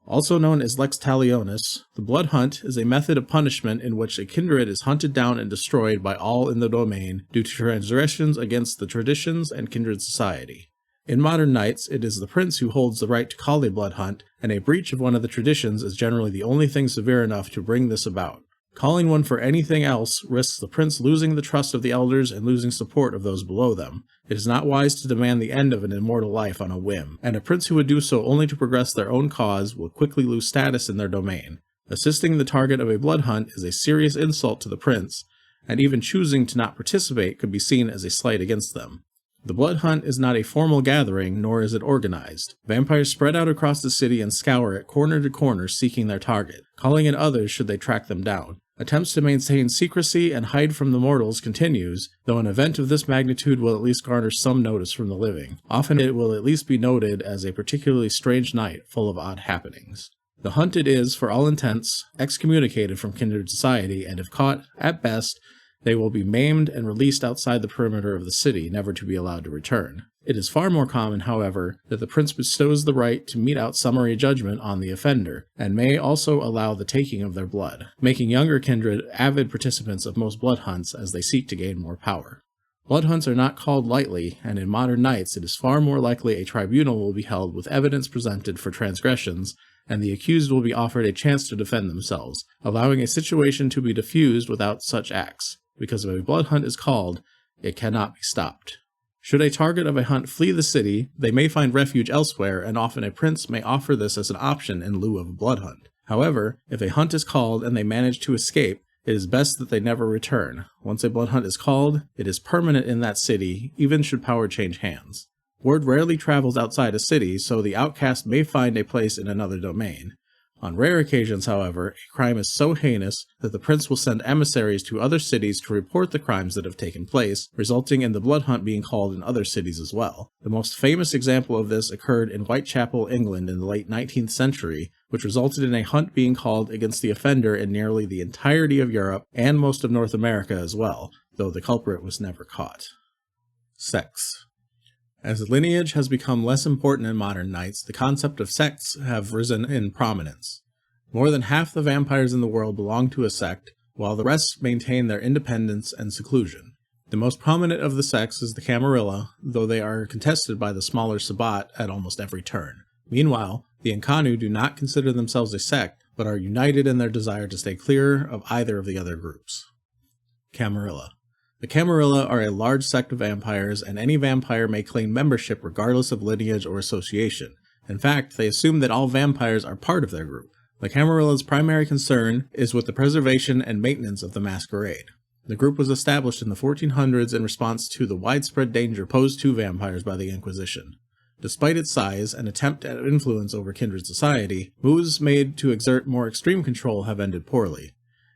Also known as lex talionis, the blood hunt is a method of punishment in which a kindred is hunted down and destroyed by all in the domain due to transgressions against the traditions and kindred society. In modern knights, it is the prince who holds the right to call a blood hunt, and a breach of one of the traditions is generally the only thing severe enough to bring this about. Calling one for anything else risks the prince losing the trust of the elders and losing support of those below them. It is not wise to demand the end of an immortal life on a whim, and a prince who would do so only to progress their own cause will quickly lose status in their domain. Assisting the target of a blood hunt is a serious insult to the prince, and even choosing to not participate could be seen as a slight against them. The blood hunt is not a formal gathering, nor is it organized. Vampires spread out across the city and scour it corner to corner seeking their target, calling in others should they track them down. Attempts to maintain secrecy and hide from the mortals continues, though an event of this magnitude will at least garner some notice from the living. Often it will at least be noted as a particularly strange night full of odd happenings. The hunted is, for all intents, excommunicated from kindred society, and if caught, at best, they will be maimed and released outside the perimeter of the city, never to be allowed to return. It is far more common, however, that the prince bestows the right to mete out summary judgment on the offender, and may also allow the taking of their blood, making younger kindred avid participants of most blood hunts as they seek to gain more power. Blood hunts are not called lightly, and in modern knights it is far more likely a tribunal will be held with evidence presented for transgressions, and the accused will be offered a chance to defend themselves, allowing a situation to be diffused without such acts. Because if a blood hunt is called, it cannot be stopped. Should a target of a hunt flee the city, they may find refuge elsewhere, and often a prince may offer this as an option in lieu of a blood hunt. However, if a hunt is called and they manage to escape, it is best that they never return. Once a blood hunt is called, it is permanent in that city, even should power change hands. Word rarely travels outside a city, so the outcast may find a place in another domain. On rare occasions, however, a crime is so heinous that the prince will send emissaries to other cities to report the crimes that have taken place, resulting in the blood hunt being called in other cities as well. The most famous example of this occurred in Whitechapel, England in the late 19th century, which resulted in a hunt being called against the offender in nearly the entirety of Europe and most of North America as well, though the culprit was never caught. Sects. As lineage has become less important in modern knights, the concept of sects have risen in prominence. More than half the vampires in the world belong to a sect, while the rest maintain their independence and seclusion. The most prominent of the sects is the Camarilla, though they are contested by the smaller Sabbat at almost every turn. Meanwhile, the Inconnu do not consider themselves a sect, but are united in their desire to stay clear of either of the other groups. Camarilla. The Camarilla are a large sect of vampires, and any vampire may claim membership regardless of lineage or association. In fact, they assume that all vampires are part of their group. The Camarilla's primary concern is with the preservation and maintenance of the masquerade. The group was established in the 1400s in response to the widespread danger posed to vampires by the Inquisition. Despite its size and attempt at influence over kindred society, moves made to exert more extreme control have ended poorly.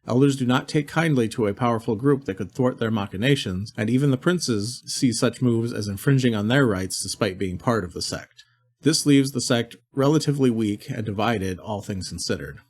Elders do not take kindly to a powerful group that could thwart their machinations, and even the princes see such moves as infringing on their rights despite being part of the sect. This leaves the sect relatively weak and divided, all things considered.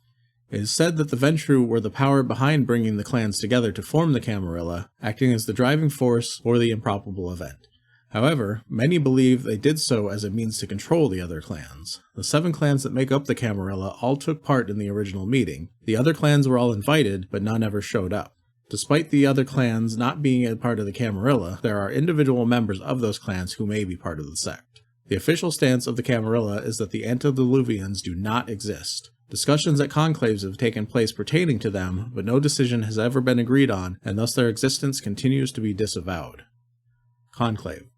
It is said that the Ventrue were the power behind bringing the clans together to form the Camarilla, acting as the driving force for the improbable event. However, many believe they did so as a means to control the other clans. The 7 clans that make up the Camarilla all took part in the original meeting. The other clans were all invited, but none ever showed up. Despite the other clans not being a part of the Camarilla, there are individual members of those clans who may be part of the sect. The official stance of the Camarilla is that the Antediluvians do not exist. Discussions at conclaves have taken place pertaining to them, but no decision has ever been agreed on, and thus their existence continues to be disavowed. Conclave.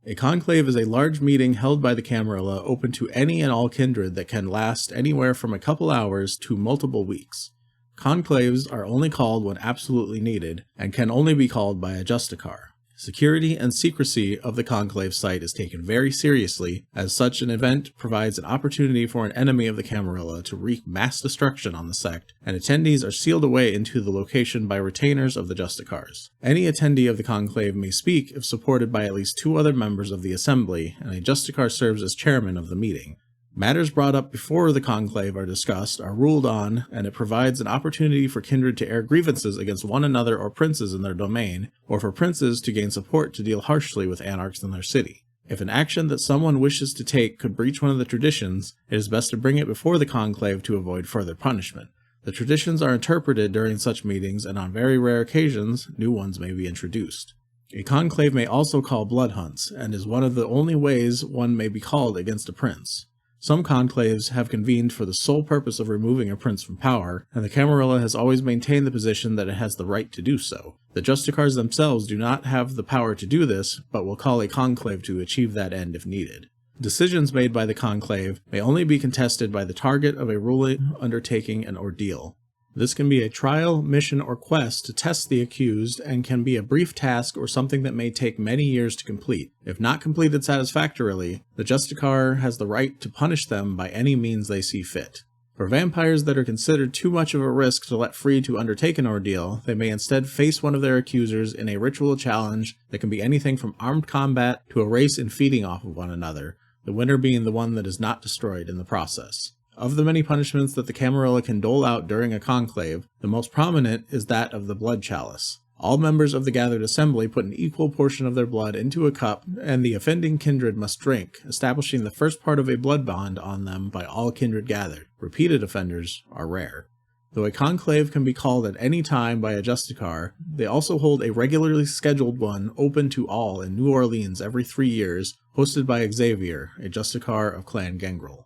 A conclave is a large meeting held by the Camarilla open to any and all kindred that can last anywhere from a couple hours to multiple weeks. Conclaves are only called when absolutely needed, and can only be called by a Justicar. Security and secrecy of the conclave site is taken very seriously, as such an event provides an opportunity for an enemy of the Camarilla to wreak mass destruction on the sect, and attendees are sealed away into the location by retainers of the Justicars. Any attendee of the conclave may speak if supported by at least 2 other members of the assembly, and a Justicar serves as chairman of the meeting. Matters brought up before the conclave are discussed are ruled on, and it provides an opportunity for kindred to air grievances against one another or princes in their domain, or for princes to gain support to deal harshly with anarchs in their city. If an action that someone wishes to take could breach one of the traditions, it is best to bring it before the conclave to avoid further punishment. The traditions are interpreted during such meetings, and on very rare occasions, new ones may be introduced. A conclave may also call blood hunts, and is one of the only ways one may be called against a prince. Some conclaves have convened for the sole purpose of removing a prince from power, and the Camarilla has always maintained the position that it has the right to do so. The Justicars themselves do not have the power to do this, but will call a conclave to achieve that end if needed. Decisions made by the conclave may only be contested by the target of a ruling undertaking an ordeal. This can be a trial, mission, or quest to test the accused, and can be a brief task or something that may take many years to complete. If not completed satisfactorily, the Justicar has the right to punish them by any means they see fit. For vampires that are considered too much of a risk to let free to undertake an ordeal, they may instead face one of their accusers in a ritual challenge that can be anything from armed combat to a race in feeding off of one another, the winner being the one that is not destroyed in the process. Of the many punishments that the Camarilla can dole out during a conclave, the most prominent is that of the blood chalice. All members of the gathered assembly put an equal portion of their blood into a cup, and the offending kindred must drink, establishing the first part of a blood bond on them by all kindred gathered. Repeated offenders are rare. Though a conclave can be called at any time by a Justicar, they also hold a regularly scheduled one open to all in New Orleans every 3 years, hosted by Xavier, a Justicar of Clan Gangrel.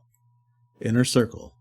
Inner Circle.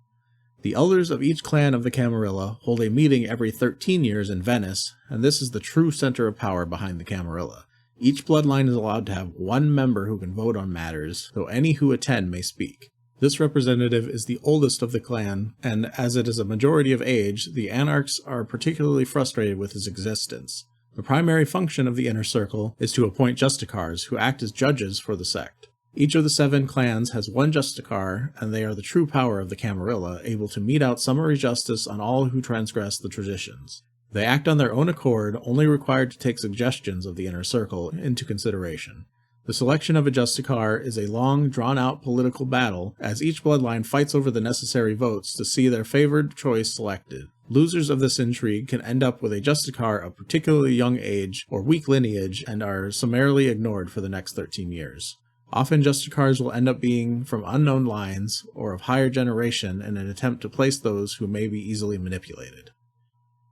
The elders of each clan of the Camarilla hold a meeting every 13 years in Venice, and this is the true center of power behind the Camarilla. Each bloodline is allowed to have 1 member who can vote on matters, though any who attend may speak. This representative is the oldest of the clan, and as it is a majority of age, the anarchs are particularly frustrated with his existence. The primary function of the Inner Circle is to appoint Justicars, who act as judges for the sect. Each of the 7 clans has 1 Justicar, and they are the true power of the Camarilla, able to mete out summary justice on all who transgress the traditions. They act on their own accord, only required to take suggestions of the Inner Circle into consideration. The selection of a Justicar is a long, drawn-out political battle, as each bloodline fights over the necessary votes to see their favored choice selected. Losers of this intrigue can end up with a Justicar of particularly young age or weak lineage and are summarily ignored for the next 13 years. Often Justicars will end up being from unknown lines or of higher generation in an attempt to place those who may be easily manipulated.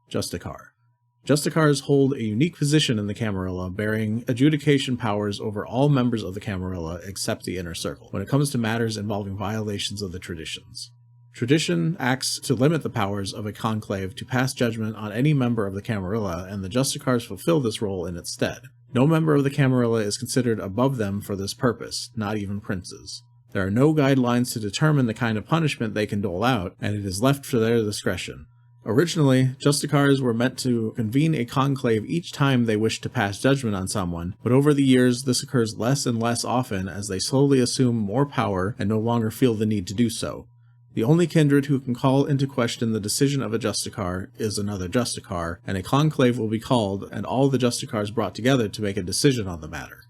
Justicar. Justicars hold a unique position in the Camarilla, bearing adjudication powers over all members of the Camarilla except the Inner Circle, when it comes to matters involving violations of the traditions. Tradition acts to limit the powers of a conclave to pass judgment on any member of the Camarilla, and the Justicars fulfill this role in its stead. No member of the Camarilla is considered above them for this purpose, not even princes. There are no guidelines to determine the kind of punishment they can dole out, and it is left to their discretion. Originally, Justicars were meant to convene a conclave each time they wished to pass judgment on someone, but over the years this occurs less and less often as they slowly assume more power and no longer feel the need to do so. The only kindred who can call into question the decision of a Justicar is another Justicar, and a conclave will be called and all the Justicars brought together to make a decision on the matter.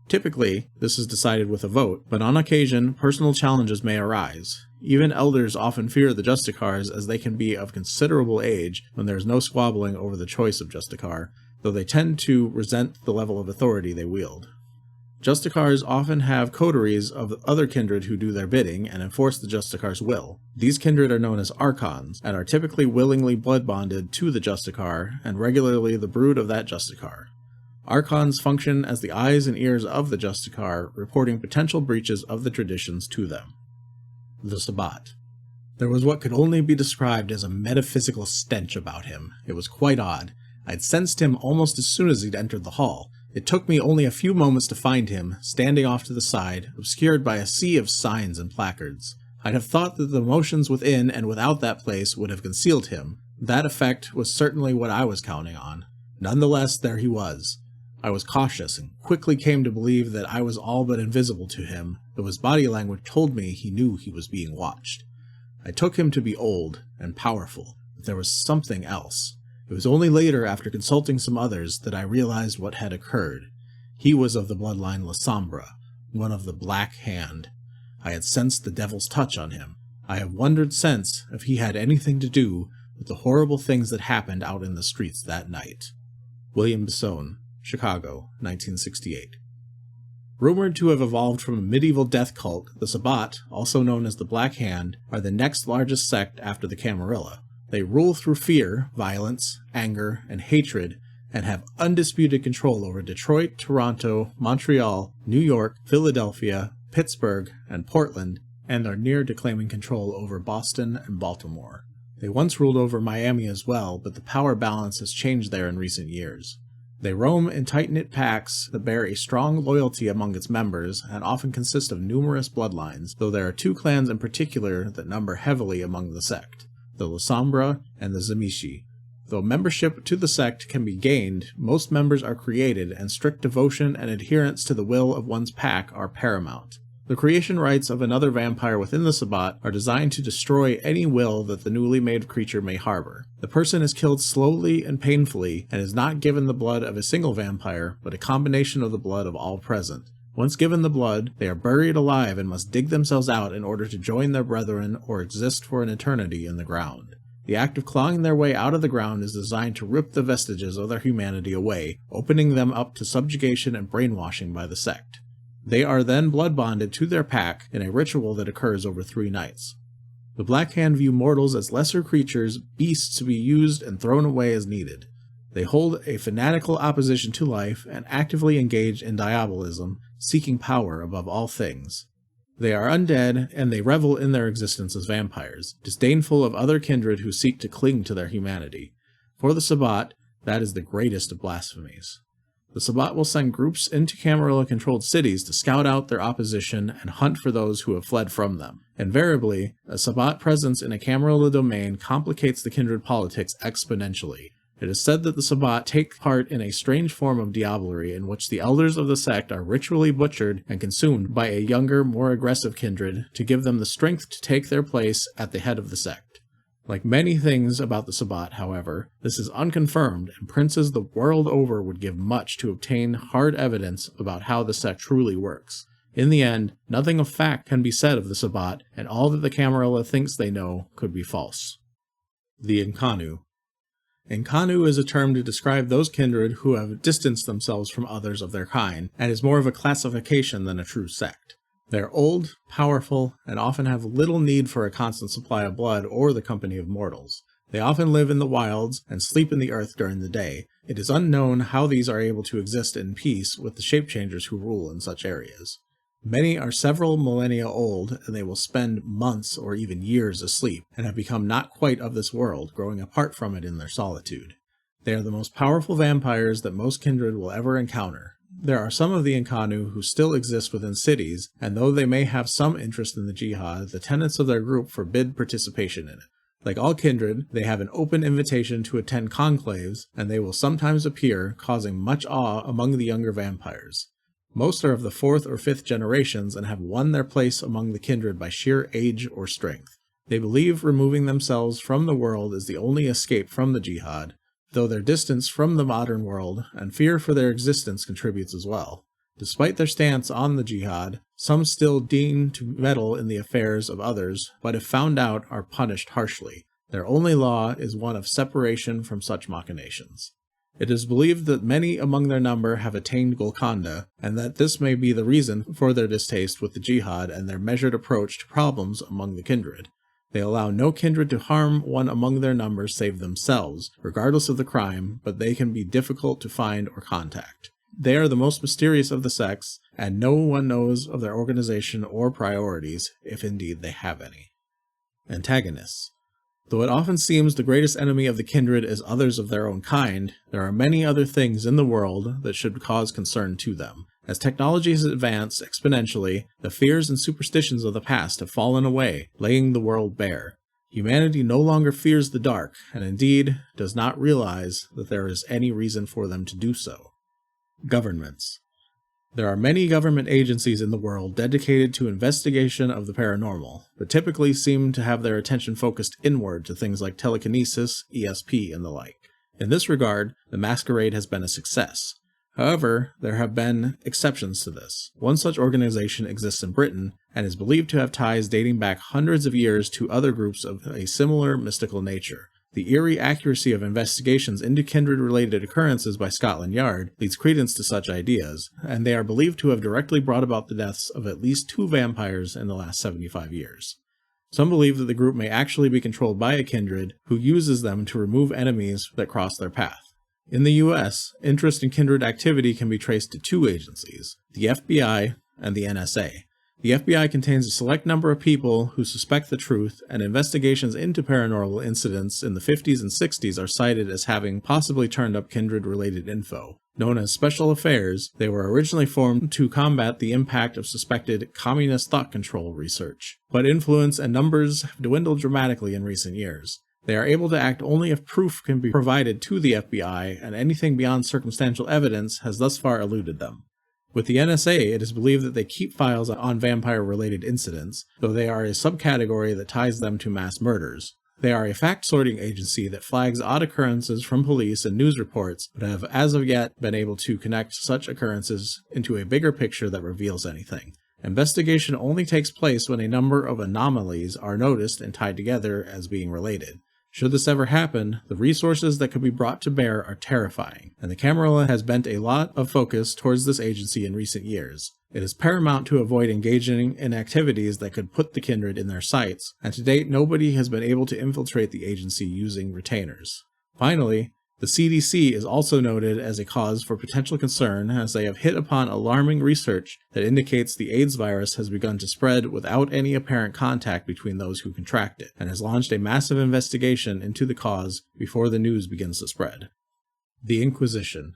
Typically, this is decided with a vote, but on occasion, personal challenges may arise. Even elders often fear the Justicars as they can be of considerable age when there is no squabbling over the choice of Justicar, though they tend to resent the level of authority they wield. Justicars often have coteries of other kindred who do their bidding and enforce the Justicar's will. These kindred are known as Archons, and are typically willingly blood bonded to the Justicar, and regularly the brood of that Justicar. Archons function as the eyes and ears of the Justicar, reporting potential breaches of the traditions to them. The Sabbat. There was what could only be described as a metaphysical stench about him. It was quite odd. I'd sensed him almost as soon as he'd entered the hall. It took me only a few moments to find him, standing off to the side, obscured by a sea of signs and placards. I'd have thought that the motions within and without that place would have concealed him. That effect was certainly what I was counting on. Nonetheless, there he was. I was cautious and quickly came to believe that I was all but invisible to him, though his body language told me he knew he was being watched. I took him to be old and powerful, but there was something else. It was only later, after consulting some others, that I realized what had occurred. He was of the bloodline La Sombra, one of the Black Hand. I had sensed the devil's touch on him. I have wondered since if he had anything to do with the horrible things that happened out in the streets that night. William Besson, Chicago, 1968. Rumored to have evolved from a medieval death cult, the Sabbat, also known as the Black Hand, are the next largest sect after the Camarilla. They rule through fear, violence, anger, and hatred, and have undisputed control over Detroit, Toronto, Montreal, New York, Philadelphia, Pittsburgh, and Portland, and are near to claiming control over Boston and Baltimore. They once ruled over Miami as well, but the power balance has changed there in recent years. They roam in tight-knit packs that bear a strong loyalty among its members, and often consist of numerous bloodlines, though there are two clans in particular that number heavily among the sect: the La Sombra and the Zamishi. Though membership to the sect can be gained, most members are created, and strict devotion and adherence to the will of one's pack are paramount. The creation rites of another vampire within the Sabbat are designed to destroy any will that the newly made creature may harbor. The person is killed slowly and painfully, and is not given the blood of a single vampire, but a combination of the blood of all present. Once given the blood, they are buried alive and must dig themselves out in order to join their brethren or exist for an eternity in the ground. The act of clawing their way out of the ground is designed to rip the vestiges of their humanity away, opening them up to subjugation and brainwashing by the sect. They are then blood bonded to their pack in a ritual that occurs over 3 nights. The Black Hand view mortals as lesser creatures, beasts to be used and thrown away as needed. They hold a fanatical opposition to life and actively engage in diabolism, seeking power above all things. They are undead, and they revel in their existence as vampires, disdainful of other kindred who seek to cling to their humanity. For the Sabbat, that is the greatest of blasphemies. The Sabbat will send groups into Camarilla-controlled cities to scout out their opposition and hunt for those who have fled from them. Invariably, a Sabbat presence in a Camarilla domain complicates the kindred politics exponentially. It is said that the Sabbat take part in a strange form of Diablerie in which the elders of the sect are ritually butchered and consumed by a younger, more aggressive kindred to give them the strength to take their place at the head of the sect. Like many things about the Sabbat, however, this is unconfirmed, and princes the world over would give much to obtain hard evidence about how the sect truly works. In the end, nothing of fact can be said of the Sabbat, and all that the Camarilla thinks they know could be false. The Inconnu. Inconnu is a term to describe those kindred who have distanced themselves from others of their kind, and is more of a classification than a true sect. They are old, powerful, and often have little need for a constant supply of blood or the company of mortals. They often live in the wilds and sleep in the earth during the day. It is unknown how these are able to exist in peace with the shape-changers who rule in such areas. Many are several millennia old, and they will spend months or even years asleep, and have become not quite of this world, growing apart from it in their solitude. They are the most powerful vampires that most kindred will ever encounter. There are some of the Inconnu who still exist within cities, and though they may have some interest in the jihad, the tenets of their group forbid participation in it. Like all kindred, they have an open invitation to attend conclaves, and they will sometimes appear, causing much awe among the younger vampires. Most are of the 4th or 5th generations and have won their place among the kindred by sheer age or strength. They believe removing themselves from the world is the only escape from the jihad, though their distance from the modern world and fear for their existence contributes as well. Despite their stance on the jihad, some still deign to meddle in the affairs of others, but if found out are punished harshly. Their only law is one of separation from such machinations. It is believed that many among their number have attained Golconda, and that this may be the reason for their distaste with the jihad and their measured approach to problems among the kindred. They allow no kindred to harm one among their number save themselves, regardless of the crime, but they can be difficult to find or contact. They are the most mysterious of the sects, and no one knows of their organization or priorities, if indeed they have any. Antagonists. Though it often seems the greatest enemy of the kindred is others of their own kind, there are many other things in the world that should cause concern to them. As technology has advanced exponentially, the fears and superstitions of the past have fallen away, laying the world bare. Humanity no longer fears the dark, and indeed does not realize that there is any reason for them to do so. Governments. There are many government agencies in the world dedicated to investigation of the paranormal, but typically seem to have their attention focused inward to things like telekinesis, ESP, and the like. In this regard, the masquerade has been a success. However, there have been exceptions to this. One such organization exists in Britain, and is believed to have ties dating back hundreds of years to other groups of a similar mystical nature. The eerie accuracy of investigations into kindred-related occurrences by Scotland Yard leads credence to such ideas, and they are believed to have directly brought about the deaths of at least 2 vampires in the last 75 years. Some believe that the group may actually be controlled by a kindred who uses them to remove enemies that cross their path. In the US, interest in kindred activity can be traced to 2 agencies, the FBI and the NSA. The FBI contains a select number of people who suspect the truth, and investigations into paranormal incidents in the 50s and 60s are cited as having possibly turned up kindred-related info. Known as Special Affairs, they were originally formed to combat the impact of suspected communist thought control research, but influence and numbers have dwindled dramatically in recent years. They are able to act only if proof can be provided to the FBI, and anything beyond circumstantial evidence has thus far eluded them. With the NSA, it is believed that they keep files on vampire-related incidents, though they are a subcategory that ties them to mass murders. They are a fact-sorting agency that flags odd occurrences from police and news reports, but have as of yet been able to connect such occurrences into a bigger picture that reveals anything. Investigation only takes place when a number of anomalies are noticed and tied together as being related. Should this ever happen, the resources that could be brought to bear are terrifying, and the Camarilla has bent a lot of focus towards this agency in recent years. It is paramount to avoid engaging in activities that could put the kindred in their sights, and to date nobody has been able to infiltrate the agency using retainers. Finally, the CDC is also noted as a cause for potential concern, as they have hit upon alarming research that indicates the AIDS virus has begun to spread without any apparent contact between those who contract it, and has launched a massive investigation into the cause before the news begins to spread. The Inquisition.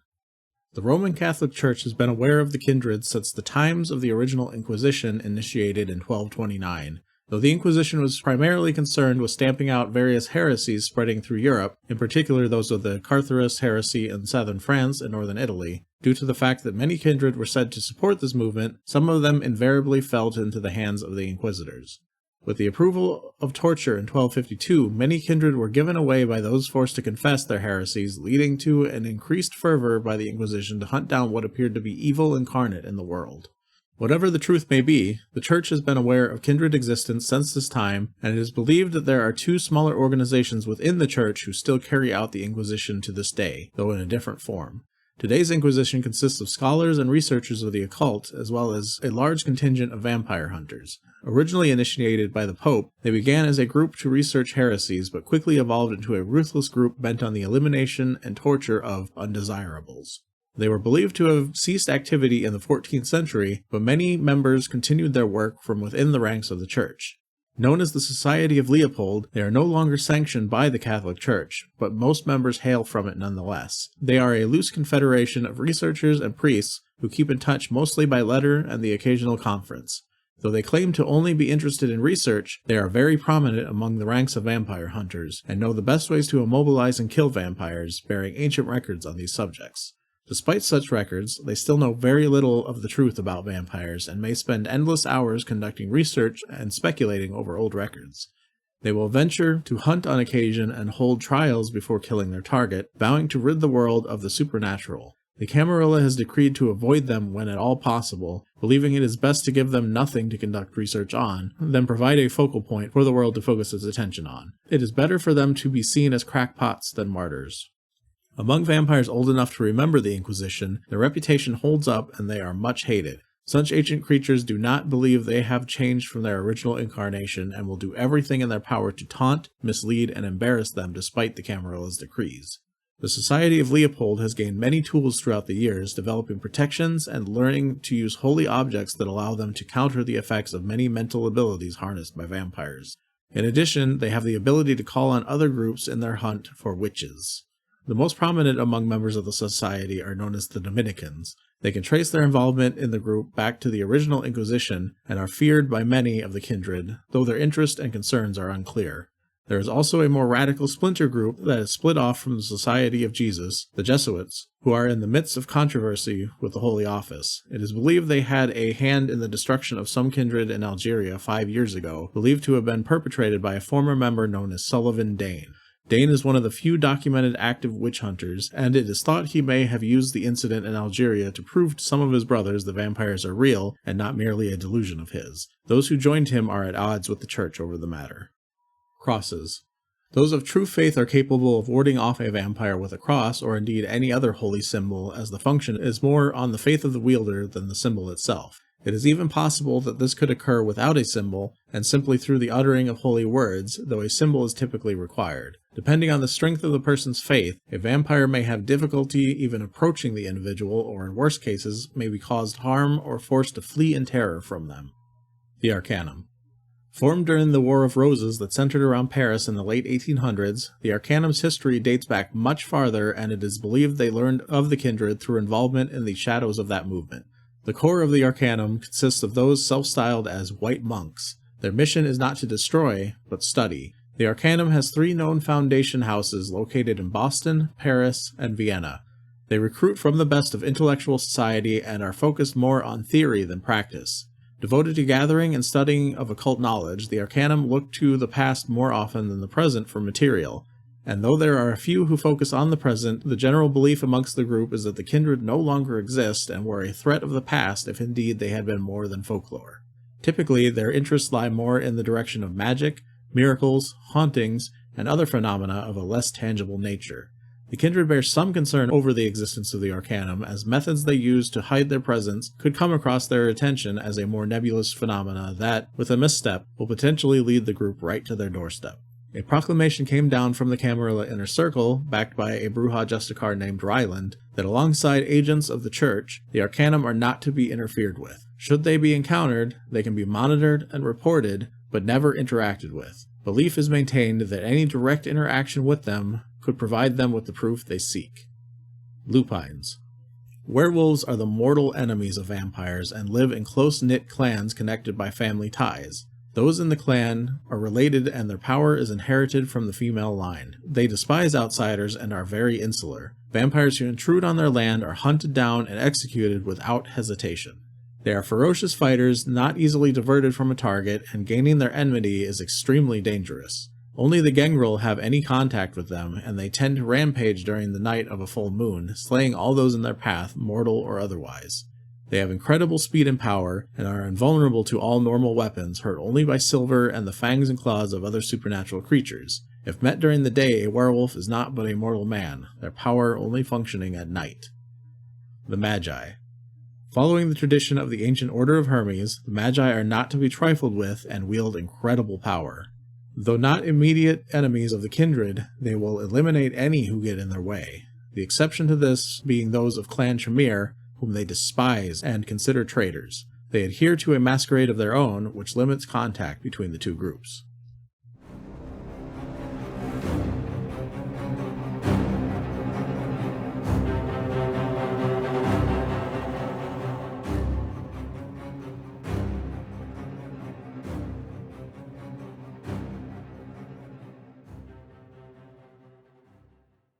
The Roman Catholic Church has been aware of the kindred since the times of the original Inquisition initiated in 1229. Though the Inquisition was primarily concerned with stamping out various heresies spreading through Europe, in particular those of the Carthuris heresy in southern France and northern Italy, due to the fact that many kindred were said to support this movement, some of them invariably fell into the hands of the inquisitors. With the approval of torture in 1252, many kindred were given away by those forced to confess their heresies, leading to an increased fervor by the Inquisition to hunt down what appeared to be evil incarnate in the world. Whatever the truth may be, the Church has been aware of kindred existence since this time, and it is believed that there are 2 smaller organizations within the Church who still carry out the Inquisition to this day, though in a different form. Today's Inquisition consists of scholars and researchers of the occult, as well as a large contingent of vampire hunters. Originally initiated by the Pope, they began as a group to research heresies, but quickly evolved into a ruthless group bent on the elimination and torture of undesirables. They were believed to have ceased activity in the 14th century, but many members continued their work from within the ranks of the Church. Known as the Society of Leopold, they are no longer sanctioned by the Catholic Church, but most members hail from it nonetheless. They are a loose confederation of researchers and priests who keep in touch mostly by letter and the occasional conference. Though they claim to only be interested in research, they are very prominent among the ranks of vampire hunters, and know the best ways to immobilize and kill vampires, bearing ancient records on these subjects. Despite such records, they still know very little of the truth about vampires, and may spend endless hours conducting research and speculating over old records. They will venture to hunt on occasion and hold trials before killing their target, vowing to rid the world of the supernatural. The Camarilla has decreed to avoid them when at all possible, believing it is best to give them nothing to conduct research on, than provide a focal point for the world to focus its attention on. It is better for them to be seen as crackpots than martyrs. Among vampires old enough to remember the Inquisition, their reputation holds up and they are much hated. Such ancient creatures do not believe they have changed from their original incarnation and will do everything in their power to taunt, mislead, and embarrass them despite the Camarilla's decrees. The Society of Leopold has gained many tools throughout the years, developing protections and learning to use holy objects that allow them to counter the effects of many mental abilities harnessed by vampires. In addition, they have the ability to call on other groups in their hunt for witches. The most prominent among members of the Society are known as the Dominicans. They can trace their involvement in the group back to the original Inquisition and are feared by many of the Kindred, though their interests and concerns are unclear. There is also a more radical splinter group that is split off from the Society of Jesus, the Jesuits, who are in the midst of controversy with the Holy Office. It is believed they had a hand in the destruction of some kindred in Algeria 5 years ago, believed to have been perpetrated by a former member known as Sullivan Dane. Dane is one of the few documented active witch hunters, and it is thought he may have used the incident in Algeria to prove to some of his brothers that vampires are real and not merely a delusion of his. Those who joined him are at odds with the Church over the matter. Crosses. Those of true faith are capable of warding off a vampire with a cross, or indeed any other holy symbol, as the function is more on the faith of the wielder than the symbol itself. It is even possible that this could occur without a symbol, and simply through the uttering of holy words, though a symbol is typically required. Depending on the strength of the person's faith, a vampire may have difficulty even approaching the individual, or in worse cases, may be caused harm or forced to flee in terror from them. The Arcanum. Formed during the War of Roses that centered around Paris in the late 1800s, the Arcanum's history dates back much farther, and it is believed they learned of the Kindred through involvement in the shadows of that movement. The core of the Arcanum consists of those self-styled as White Monks. Their mission is not to destroy, but study. The Arcanum has 3 known foundation houses located in Boston, Paris, and Vienna. They recruit from the best of intellectual society and are focused more on theory than practice. Devoted to gathering and studying of occult knowledge, the Arcanum look to the past more often than the present for material. And though there are a few who focus on the present, the general belief amongst the group is that the Kindred no longer exist and were a threat of the past if indeed they had been more than folklore. Typically, their interests lie more in the direction of magic, miracles, hauntings, and other phenomena of a less tangible nature. The Kindred bear some concern over the existence of the Arcanum, as methods they use to hide their presence could come across their attention as a more nebulous phenomena that, with a misstep, will potentially lead the group right to their doorstep. A proclamation came down from the Camarilla Inner Circle, backed by a Bruja Justicar named Ryland, that alongside agents of the Church, the Arcanum are not to be interfered with. Should they be encountered, they can be monitored and reported, but never interacted with. Belief is maintained that any direct interaction with them could provide them with the proof they seek. Lupines. Werewolves are the mortal enemies of vampires and live in close-knit clans connected by family ties. Those in the clan are related and their power is inherited from the female line. They despise outsiders and are very insular. Vampires who intrude on their land are hunted down and executed without hesitation. They are ferocious fighters, not easily diverted from a target, and gaining their enmity is extremely dangerous. Only the gangrel have any contact with them, and they tend to rampage during the night of a full moon, slaying all those in their path, mortal or otherwise. They have incredible speed and power, and are invulnerable to all normal weapons, hurt only by silver and the fangs and claws of other supernatural creatures. If met during the day, a werewolf is not but a mortal man, their power only functioning at night. The Magi. Following the tradition of the ancient Order of Hermes, the Magi are not to be trifled with and wield incredible power. Though not immediate enemies of the Kindred, they will eliminate any who get in their way. The exception to this being those of Clan Tremere, whom they despise and consider traitors. They adhere to a masquerade of their own, which limits contact between the two groups.